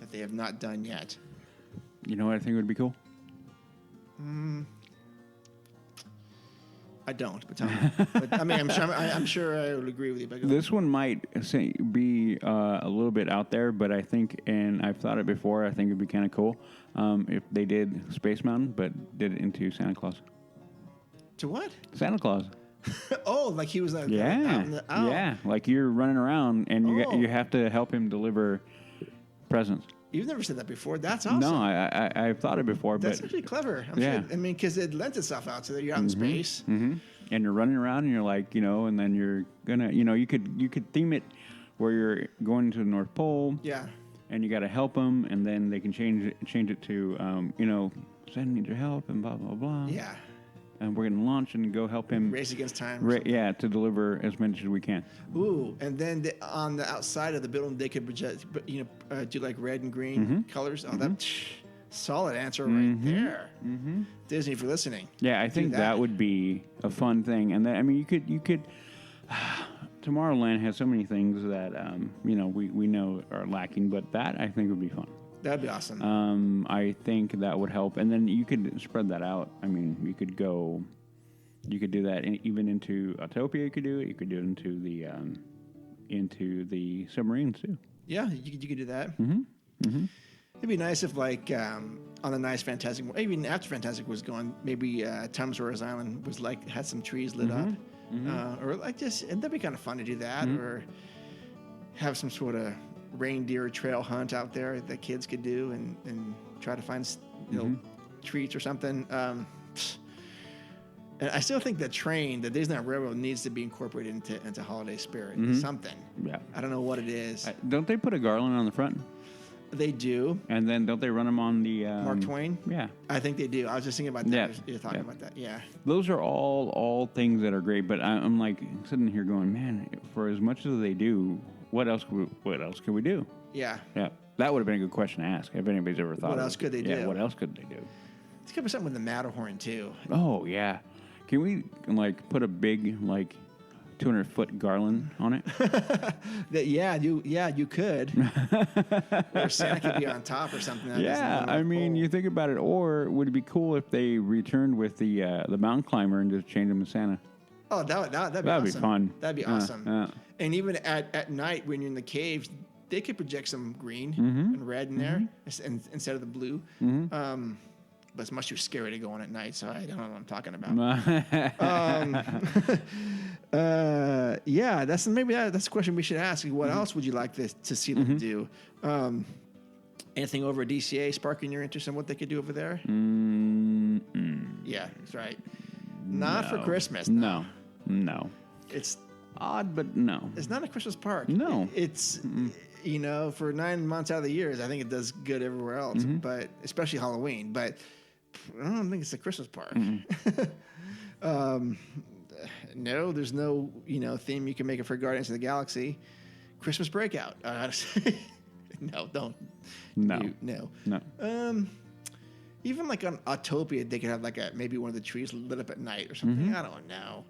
that they have not done yet? You know what I think would be cool? I don't, but tell me. But, I mean, I'm sure I would agree with you. But This one might be a little bit out there, but I think, and I've thought it before, I think it'd be kind of cool if they did Space Mountain, but did it into Santa Claus. To what? Santa Claus. Oh, like he was out Yeah. in the, oh. Yeah. Like you're running around and you have to help him deliver presents. You've never said that before. That's awesome. No, I've thought it before, That's but actually clever. I'm Yeah. sure. I mean, because it lends itself out so that you're out in space. and you're running around and you're like, and then you're gonna, you could theme it where you're going to the North Pole. Yeah. And you got to help them, and then they can change it to, Santa needs your help, and blah blah blah. Yeah. And we're gonna launch and go help him. Race against time. or something. Yeah, to deliver as much as we can. Ooh, and then on the outside of the building, they could project, do like red and green colors. Oh, that solid answer right there. Disney, for listening. Yeah, I think that would be a fun thing, and then I mean, you could. Tomorrowland has so many things that we know are lacking, but that I think would be fun. That'd be awesome. I think that would help, and then you could spread that out. I mean, you could do that even into Autopia. You could do it. You could do it into the submarines too. Yeah, you could do that. It'd be nice if, like, on a nice Fantastic, even after Fantastic was gone, maybe Times Square Island was like had some trees lit up, or like just that'd be kind of fun to do that, or have some sort of reindeer trail hunt out there that kids could do and try to find treats or something. And I still think the Disneyland Railroad needs to be incorporated into holiday spirit. Something. Yeah. I don't know what it is. Don't they put a garland on the front? They do. And then don't they run them on the Mark Twain? Yeah. I think they do. I was just thinking about that. Yeah. You're talking about that. Yeah. Those are all things that are great, but I'm like sitting here going, man, for as much as they do, what else can we do? Yeah. Yeah. That would have been a good question to ask if anybody's ever thought What of else it. could they Yeah, do? what else could they do? It's got to be something with the Matterhorn, too. Oh, yeah. Can we, put a big, 200-foot garland on it? You could. Or Santa could be on top or something. Yeah, I mean, you think about it. Or would it be cool if they returned with the mountain climber and just changed him to Santa? Oh, that'd be awesome. That'd be fun. That'd be awesome. And even at night when you're in the caves, they could project some green and red in there instead of the blue. But it's much too scary to go on at night, so I don't know what I'm talking about. That's a question we should ask. What else would you like to see them do? Anything over at DCA sparking your interest in what they could do over there? Yeah, that's right. Not for Christmas. No. It's odd, but no. It's not a Christmas park. No. It's, for 9 months out of the year, I think it does good everywhere else, but especially Halloween. But I don't think it's a Christmas park. No, there's no, theme you can make it for Guardians of the Galaxy. Christmas Breakout. No, don't. No. No. Even like on Autopia, they could have maybe one of the trees lit up at night or something. I don't know.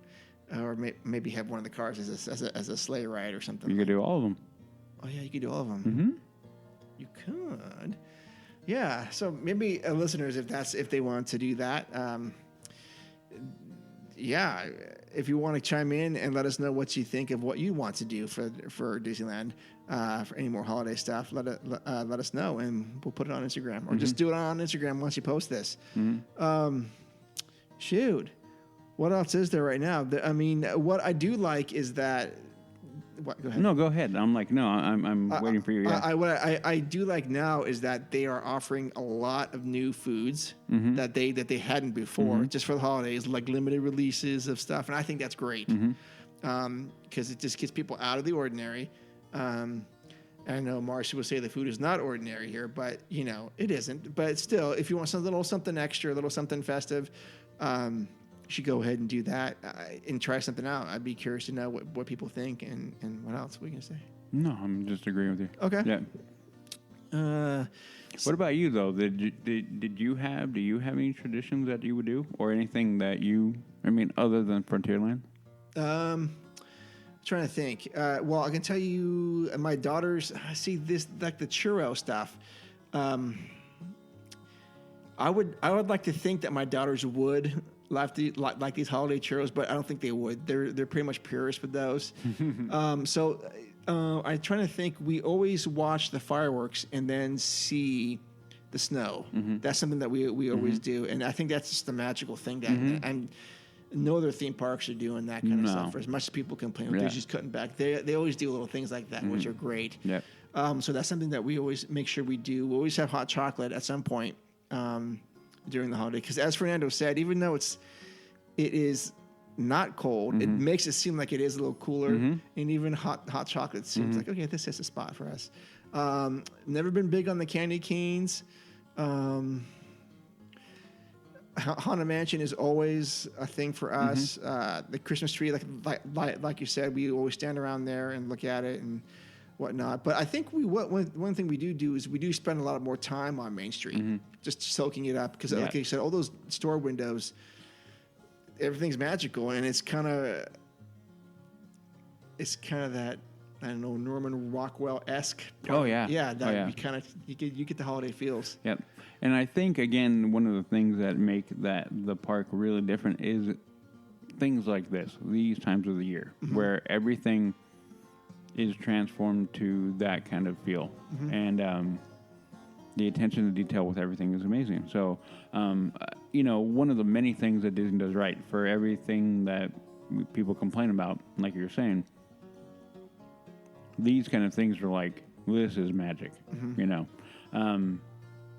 Or maybe have one of the cars as a sleigh ride or something. You could do all of them. Oh yeah, you could do all of them. You could. Yeah. So maybe listeners, if they want to do that, if you want to chime in and let us know what you think of what you want to do for Disneyland, for any more holiday stuff, let us know and we'll put it on Instagram or just do it on Instagram once you post this. Shoot. What else is there right now? I mean, what I do like is that. What, go ahead. No, go ahead. I'm waiting for you. Yeah. What I do like now is that they are offering a lot of new foods that they hadn't before, just for the holidays, like limited releases of stuff, and I think that's great. because it just gets people out of the ordinary. I know Marcia will say the food is not ordinary here, but it isn't. But still, if you want a little something extra, a little something festive, you should go ahead and do that and try something out. I'd be curious to know what people think and what else we can say. No, I'm just agreeing with you. Okay. Yeah. What about you though? Do you have any traditions that you would do, or anything that other than Frontierland? Trying to think. Well, I can tell you, my daughters see this like the churro stuff. I would like to think that my daughters would like these holiday churros, but I don't think they would. They're pretty much purists with those. So I'm trying to think. We always watch the fireworks and then see the snow. Mm-hmm. That's something that we always do, and I think that's just the magical thing that no other theme parks are doing that kind of stuff. For as much as people complain, they're just cutting back. They always do little things like that, which are great. Yep. So that's something that we always make sure we do. We always have hot chocolate at some point during the holiday, because as Fernando said, even though it is not cold, it makes it seem like it is a little cooler, and even hot chocolate seems like, okay, this is a spot for us. Never been big on the candy canes. Haunted Mansion is always a thing for us. The Christmas tree, like you said, we always stand around there and look at it and whatnot. But I think one thing we do is we do spend a lot more time on Main Street, just soaking it up. Because like you said, all those store windows, everything's magical, and it's kind of that, I don't know, Norman Rockwell-esque. Oh yeah, you get the holiday feels. Yep. And I think, again, one of the things that make the park really different is things like these times of the year, where everything is transformed to that kind of feel. And the attention to detail with everything is amazing. So, one of the many things that Disney does right, for everything that people complain about, like you're saying, these kind of things are like, this is magic,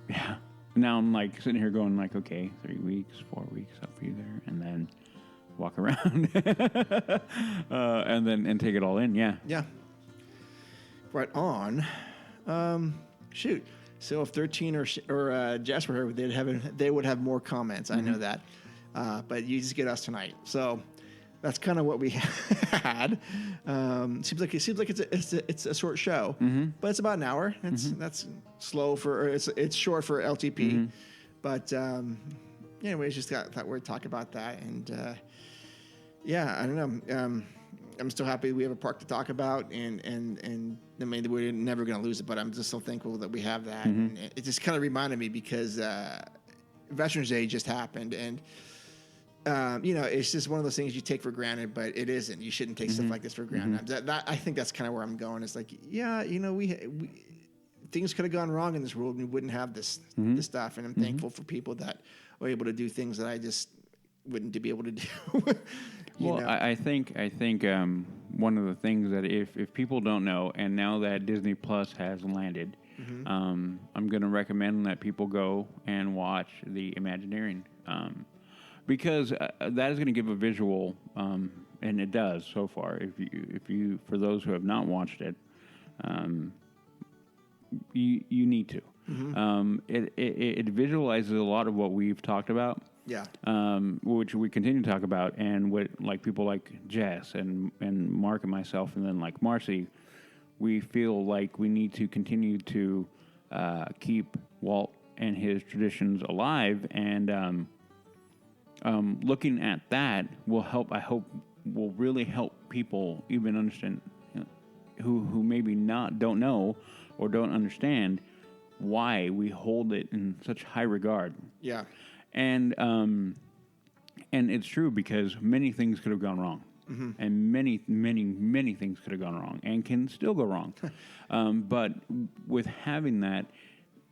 Yeah. Now I'm like sitting here going like, okay, 3 weeks, 4 weeks, I'll be there, and then walk around, and take it all in. Yeah. Yeah. Right on. Shoot. So if 13 or Jasper here, they would have more comments. I know that. But you just get us tonight. So that's kind of what we had. Seems like it's a short show, but it's about an hour. That's slow it's short for LTP. But anyways, just thought we'd talk about that. And I don't know. I'm still happy we have a park to talk about, and I mean, we're never going to lose it. But I'm just so thankful that we have that. And it just kind of reminded me because Veterans Day just happened, and it's just one of those things you take for granted, but it isn't. You shouldn't take stuff like this for granted. I think that's kind of where I'm going. It's like, we things could have gone wrong in this world, and we wouldn't have this stuff. And I'm thankful for people that are able to do things that I just wouldn't be able to do. I think one of the things that if people don't know, and now that Disney Plus has landed, I'm going to recommend that people go and watch the Imagineering. Because that is going to give a visual, and it does so far. If you for those who have not watched it, you need to. It visualizes a lot of what we've talked about. Yeah. Which we continue to talk about, and what like people like Jess and Mark and myself, and then like Marcy, we feel like we need to continue to keep Walt and his traditions alive, and looking at that will help. I hope will really help people even understand who maybe don't know or don't understand why we hold it in such high regard. Yeah. And it's true, because many things could have gone wrong, and many things could have gone wrong and can still go wrong. But with having that,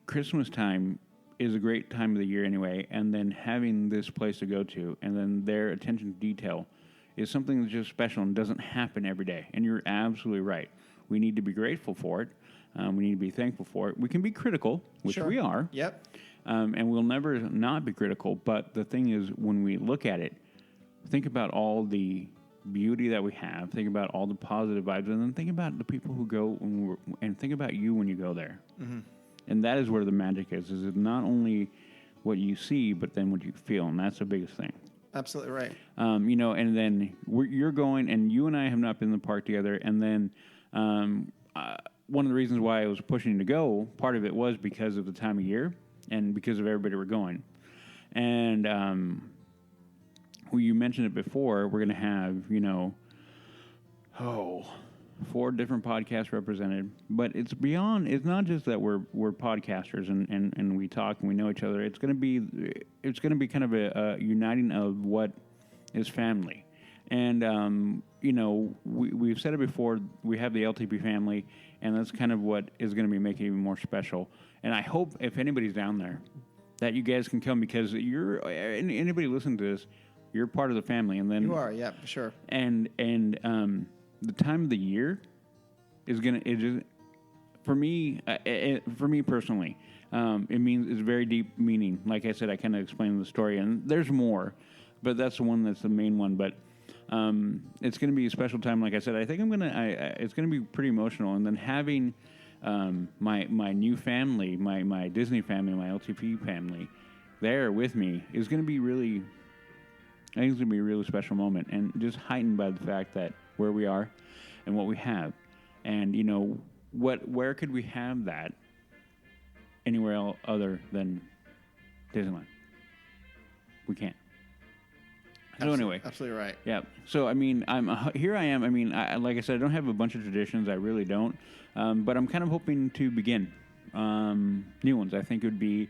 Christmas time is a great time of the year anyway, and then having this place to go to, and then their attention to detail is something that's just special and doesn't happen every day. And you're absolutely right. We need to be grateful for it. We need to be thankful for it. We can be critical, which we are. Yep. And we'll never not be critical. But the thing is, when we look at it, think about all the beauty that we have, think about all the positive vibes, and then think about the people who go and think about you when you go there. Mm-hmm. And that is where the magic is it not only what you see, but then what you feel, and that's the biggest thing. Absolutely right. And then you're going, and you and I have not been in the park together, and then one of the reasons why I was pushing to go, part of it was because of the time of year and because of everybody we're going. And you mentioned it before, we're going to have, 4 different podcasts represented. But it's not just that we're podcasters and we talk and we know each other. It's going to be kind of a uniting of what is family. And, we've said it before, we have the LTP family, and that's kind of what is going to be making it even more special. And I hope if anybody's down there that you guys can come, because anybody listening to this, you're part of the family. And then you are, yeah, for sure. And the time of the year is for me personally, it means it's very deep meaning. Like I said, I kind of explained the story, and there's more, but that's the one that's the main one. But it's going to be a special time. Like I said, I think it's going to be pretty emotional. And then having my new family, my Disney family, my LTP family, there with me is going to be really. I think it's going to be a really special moment, and just heightened by the fact that where we are and what we have. And, where could we have that anywhere else other than Disneyland? We can't. So anyway. Absolutely right. Yeah. So, here I am. Like I said, I don't have a bunch of traditions. I really don't. But I'm kind of hoping to begin new ones. I think it would be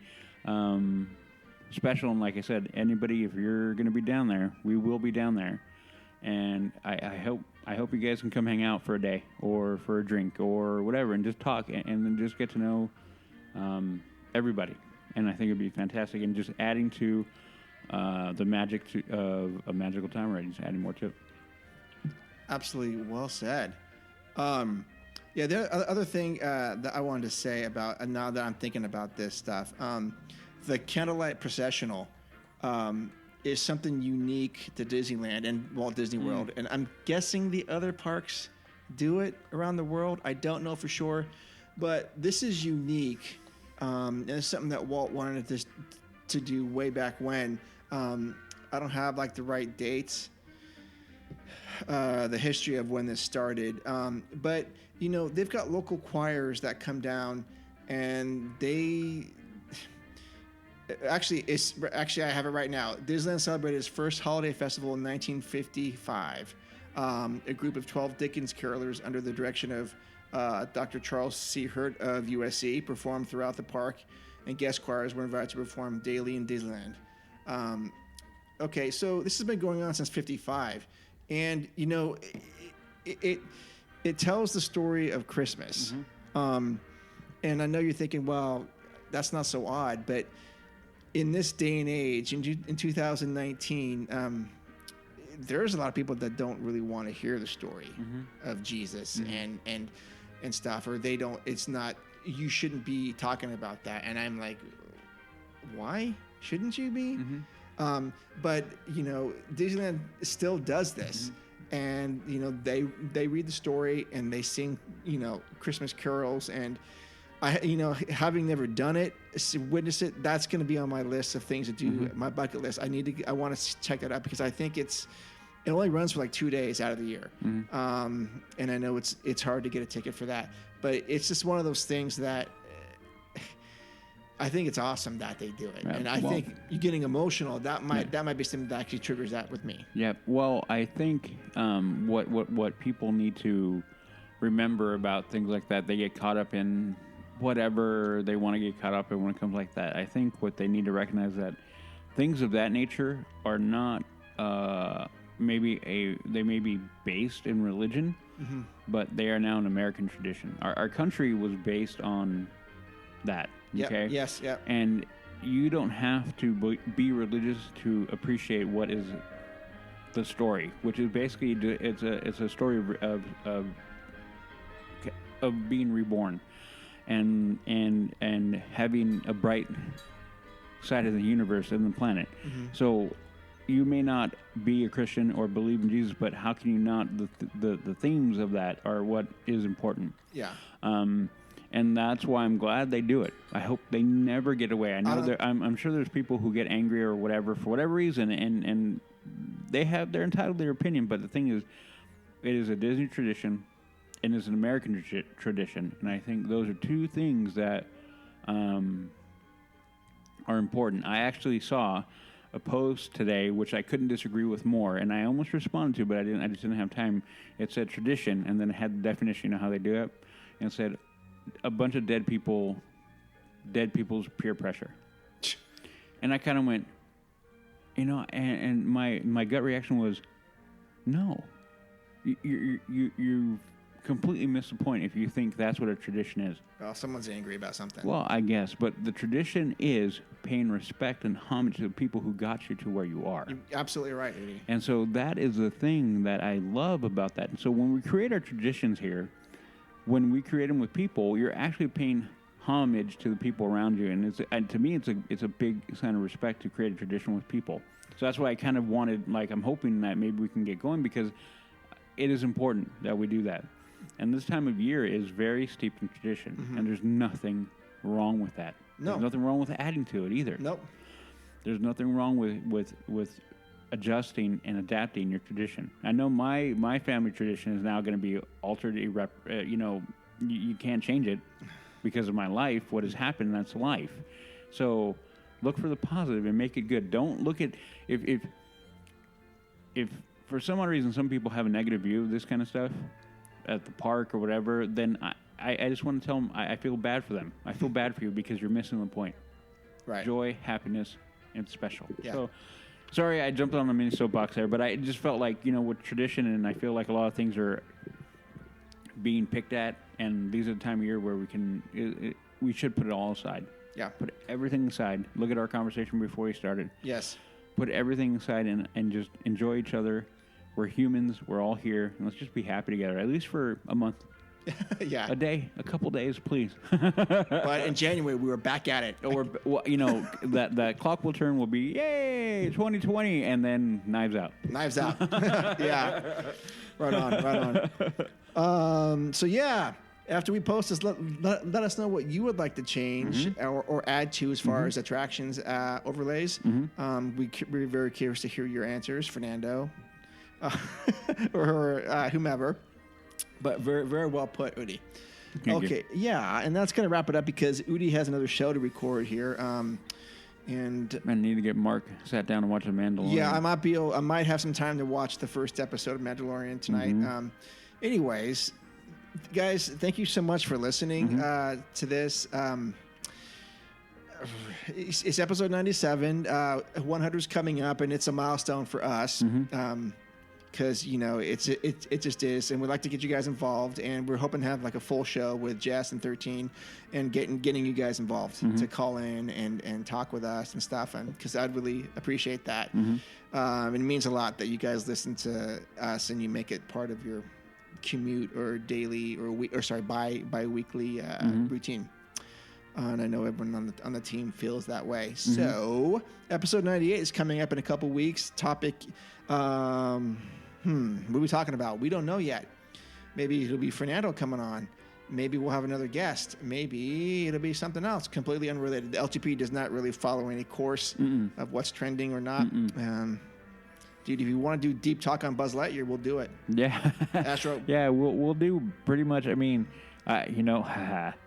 special, and like I said, anybody, if you're going to be down there, we will be down there, and I hope you guys can come hang out for a day or for a drink or whatever, and just talk and then just get to know everybody. And I think it'd be fantastic, and just adding to the magic of a magical time already, just adding more to it. Absolutely well said. The other thing that I wanted to say about, now that I'm thinking about this stuff, the candlelight processional is something unique to Disneyland and Walt Disney World. And I'm guessing the other parks do it around the world. I don't know for sure. But this is unique. And it's something that Walt wanted to do way back when. I don't have the right dates, the history of when this started. But, they've got local choirs that come down, and they... Actually, I have it right now. Disneyland celebrated its first holiday festival in 1955. A group of 12 Dickens carolers under the direction of Dr. Charles C. Hurt of USC performed throughout the park, and guest choirs were invited to perform daily in Disneyland. Okay, so this has been going on since 55, and it tells the story of Christmas. Mm-hmm. And I know you're thinking, well, that's not so odd, but in this day and age, in 2019, there's a lot of people that don't really want to hear the story of Jesus and stuff, or they don't. It's not. You shouldn't be talking about that. And I'm like, why shouldn't you be? But Disneyland still does this, and they read the story and they sing Christmas carols, and having never done it, witness it, that's going to be on my list of things to do, my bucket list. I want to check that out, because I think it only runs for 2 days out of the year. And I know it's hard to get a ticket for that, but it's just one of those things that I think it's awesome that they do it. Yeah, and I think you're getting emotional. That might be something that actually triggers that with me. Yeah. Well, I think what people need to remember about things like that, they get caught up in whatever they want to get caught up in when it comes like that. I think what they need to recognize that things of that nature are not they may be based in religion, but they are now an American tradition. Our country was based on that. Okay. Yep. Yes. Yeah. And you don't have to be religious to appreciate what is the story, which is basically it's a story of being reborn, and having a bright side of the universe and the planet. So you may not be a Christian or believe in Jesus, but how can you not? The themes of that are what is important. Yeah. And that's why I'm glad they do it. I hope they never get away. I know I'm sure there's people who get angry or whatever for whatever reason, and they're entitled to their opinion. But the thing is, it is a Disney tradition, and it's an American tradition, and I think those are two things that are important. I actually saw a post today which I couldn't disagree with more, and I almost responded to, but I just didn't have time. It said tradition, and then it had the definition of how they do it, and it said a bunch of dead people's peer pressure. And I kind of went, and my gut reaction was, no, you completely miss the point if you think that's what a tradition is. Well, someone's angry about something. Well, I guess, but the tradition is paying respect and homage to the people who got you to where you are. You're absolutely right, Rudy. And so that is the thing that I love about that. And so when we create our traditions here, when we create them with people, you're actually paying homage to the people around you. And to me, it's a big sign of respect to create a tradition with people. So that's why I kind of wanted, I'm hoping that maybe we can get going, because it is important that we do that. And this time of year is very steeped in tradition, and there's nothing wrong with that. No. There's nothing wrong with adding to it either. Nope. There's nothing wrong with adjusting and adapting your tradition. I know my family tradition is now going to be altered. You can't change it because of my life. What has happened, that's life. So look for the positive and make it good. Don't look at if for some odd reason some people have a negative view of this kind of stuff at the park or whatever, then I just want to tell them I feel bad for them. I feel bad for you because you're missing the point. Right. Joy, happiness, and special. Yeah. So, sorry I jumped on a mini soapbox there, but I just felt like, with tradition, and I feel like a lot of things are being picked at, and these are the time of year where we should put it all aside. Yeah. Put everything aside. Look at our conversation before we started. Yes. Put everything aside and just enjoy each other. We're humans. We're all here. And let's just be happy together, at least for a month. Yeah. A day, a couple days, please. But in January, we were back at it. Or, that clock will turn will be, yay, 2020, and then knives out. Knives out. Yeah. Right on. So, yeah, after we post this, let us know what you would like to change or add to as far as attractions overlays. We're very curious to hear your answers, Fernando. Or whomever, but very, very well put, Udi. Okay, yeah, and that's gonna wrap it up because Udi has another show to record here, and I need to get Mark sat down and watch The Mandalorian. Yeah, I might have some time to watch the first episode of Mandalorian tonight. Anyways, guys, thank you so much for listening to this. It's episode 97. 100's coming up, and it's a milestone for us. Because it just is, and we'd like to get you guys involved, and we're hoping to have a full show with Jess and 13, and getting you guys involved to call in and talk with us and stuff, and because I'd really appreciate that. And it means a lot that you guys listen to us and you make it part of your commute or daily or bi-weekly routine. And I know everyone on the team feels that way. So episode 98 is coming up in a couple weeks. Topic. What are we talking about? We don't know yet. Maybe it'll be Fernando coming on. Maybe we'll have another guest. Maybe it'll be something else completely unrelated. The LTP does not really follow any course of what's trending or not. Dude, if you want to do deep talk on Buzz Lightyear, we'll do it. Yeah. Astro. Yeah, we'll do pretty much. I mean, I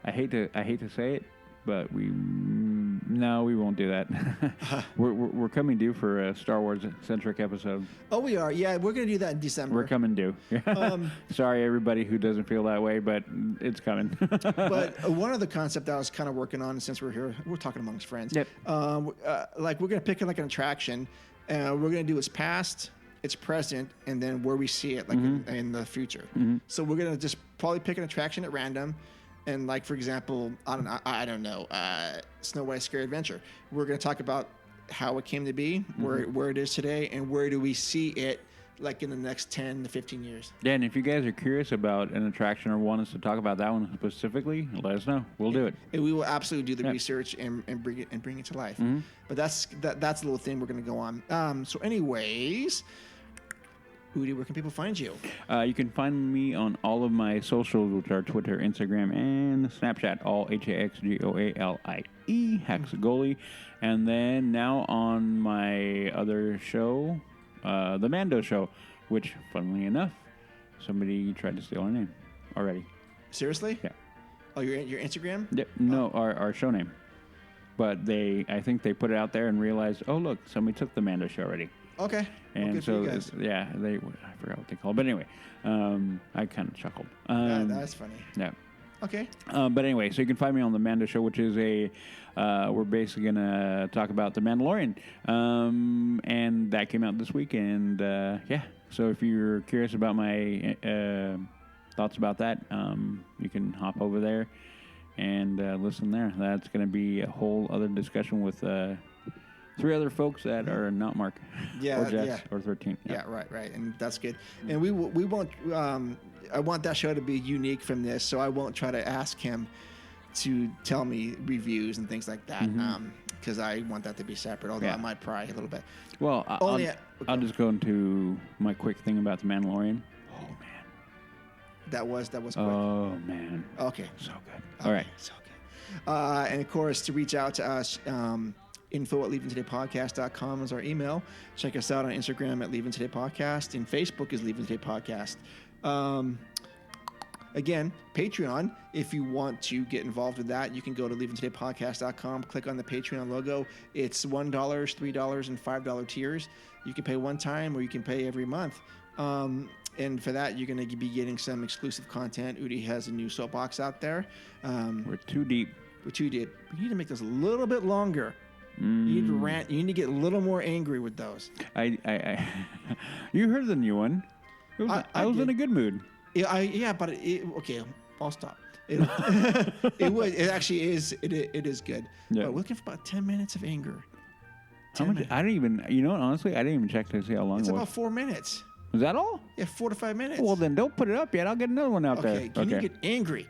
hate to say it, but we won't do that. we're coming due for a Star Wars centric episode. Oh, we are. Yeah, we're gonna do that in December. We're coming due. Sorry, everybody who doesn't feel that way, but it's coming. But one other concept I was kind of working on, since we're here, we're talking amongst friends. Yep. We're gonna pick an attraction, and we're gonna do its past, its present, and then where we see it, in the future. So we're gonna just probably pick an attraction at random. And for example, I don't know, Snow White's Scary Adventure. We're going to talk about how it came to be, where it is today, and where do we see it like in the next 10 to 15 years. Yeah, and if you guys are curious about an attraction or want us to talk about that one specifically, let us know. We'll do it. And we will absolutely do the Yeah. research and bring it to life. But that's a little thing we're going to go on. So anyways, Udi, where can people find you? You can find me on all of my socials, which are Twitter, Instagram, and Snapchat, all HAXGOALIE, Haxagoli. And then now on my other show, The Mando Show, which, funnily enough, somebody tried to steal our name already. Seriously? Yeah. Oh, your Instagram? Yep. No, our show name. But I think they put it out there and realized, oh, look, somebody took The Mando Show already. Okay. And good for so, you guys. I forgot what they called. But anyway, I kind of chuckled. That's funny. Yeah. Okay. But anyway, so you can find me on The Mando Show, which is we're basically going to talk about The Mandalorian. And that came out this week. And, yeah, so if you're curious about my thoughts about that, you can hop over there and listen there. That's going to be a whole other discussion with 3 other folks that are not Mark or Jess or 13. Yeah, right. And that's good. And we won't, I want that show to be unique from this, so I won't try to ask him to tell me reviews and things like that, because I want that to be separate, although I might pry a little bit. Well, I'll just go into my quick thing about The Mandalorian. Oh, man. That was quick. Oh, man. Okay. So good. Okay, All right. so good. And of course, to reach out to us, info@leavingtodaypodcast.com is our email. Check us out on Instagram at Leaving Today Podcast, and Facebook is Leaving Today Podcast. Again, Patreon, if you want to get involved with that, you can go to leavingtodaypodcast.com, click on the Patreon logo. It's $1, $3, and $5 tiers. You can pay one time or you can pay every month. And for that, you're going to be getting some exclusive content. Udi has a new soapbox out there. We're too deep. We're too deep. We need to make this a little bit longer. You need to rant. You need to get a little more angry with those. You heard the new one. I was in a good mood. But okay, I'll stop. It actually is. It is good. Yeah. But we're looking for about 10 minutes of anger. How much? I didn't even. You know what? Honestly, I didn't even check to see how long It's it was. about 4 minutes. Was that all? Yeah, 4 to 5 minutes. Well, then don't put it up yet. I'll get another one out there. Okay, can you get angry?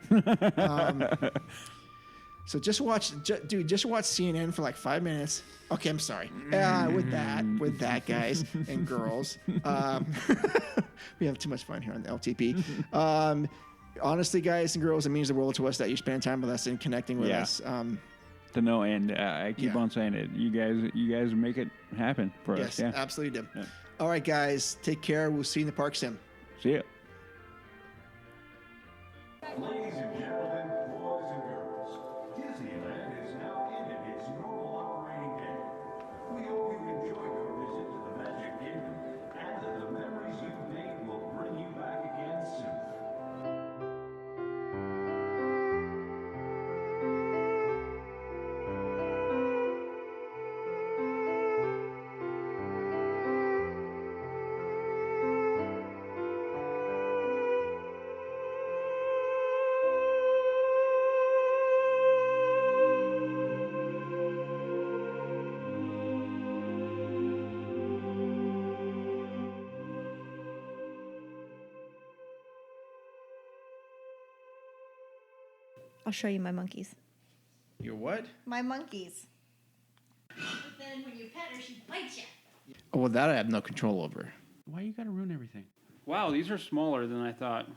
So just watch CNN for like 5 minutes. Okay, I'm sorry. With that, guys and girls, we have too much fun here on the LTP. Honestly, guys and girls, it means the world to us that you spend time with us and connecting with us. To know, and I keep on saying it. You guys make it happen for us. Yes, absolutely do. Yeah. All right, guys, take care. We'll see you in the park sim. See ya. Ladies and gentlemen, boys and girls, Disneyland is now ended its normal operating day. We hope you enjoyed your visit to the Magic Kingdom and that the memories you've made will bring you back again soon. I'll show you my monkeys. Your what? My monkeys. But then when you pet her, she bites you. Oh, well, that I have no control over. Why you gotta ruin everything? Wow, these are smaller than I thought.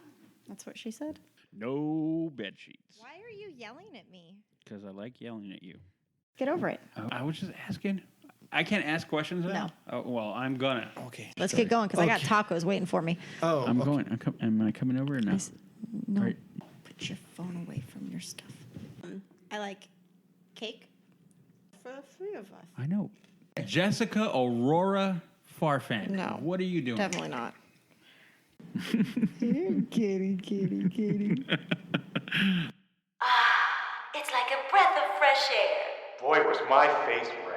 That's what she said. No bed sheets. Why are you yelling at me? Because I like yelling at you. Get over it. I was just asking. I can't ask questions now? No. Oh, well, I'm gonna. Okay. Let's get going because I got tacos waiting for me. Oh, I'm going. Am I coming over or no? No. Right. Put your phone away from your stuff. I like cake for the 3 of us. I know. Jessica Aurora Farfan. No. What are you doing? Definitely not. Kitty. It's like a breath of fresh air. Boy, was my face red.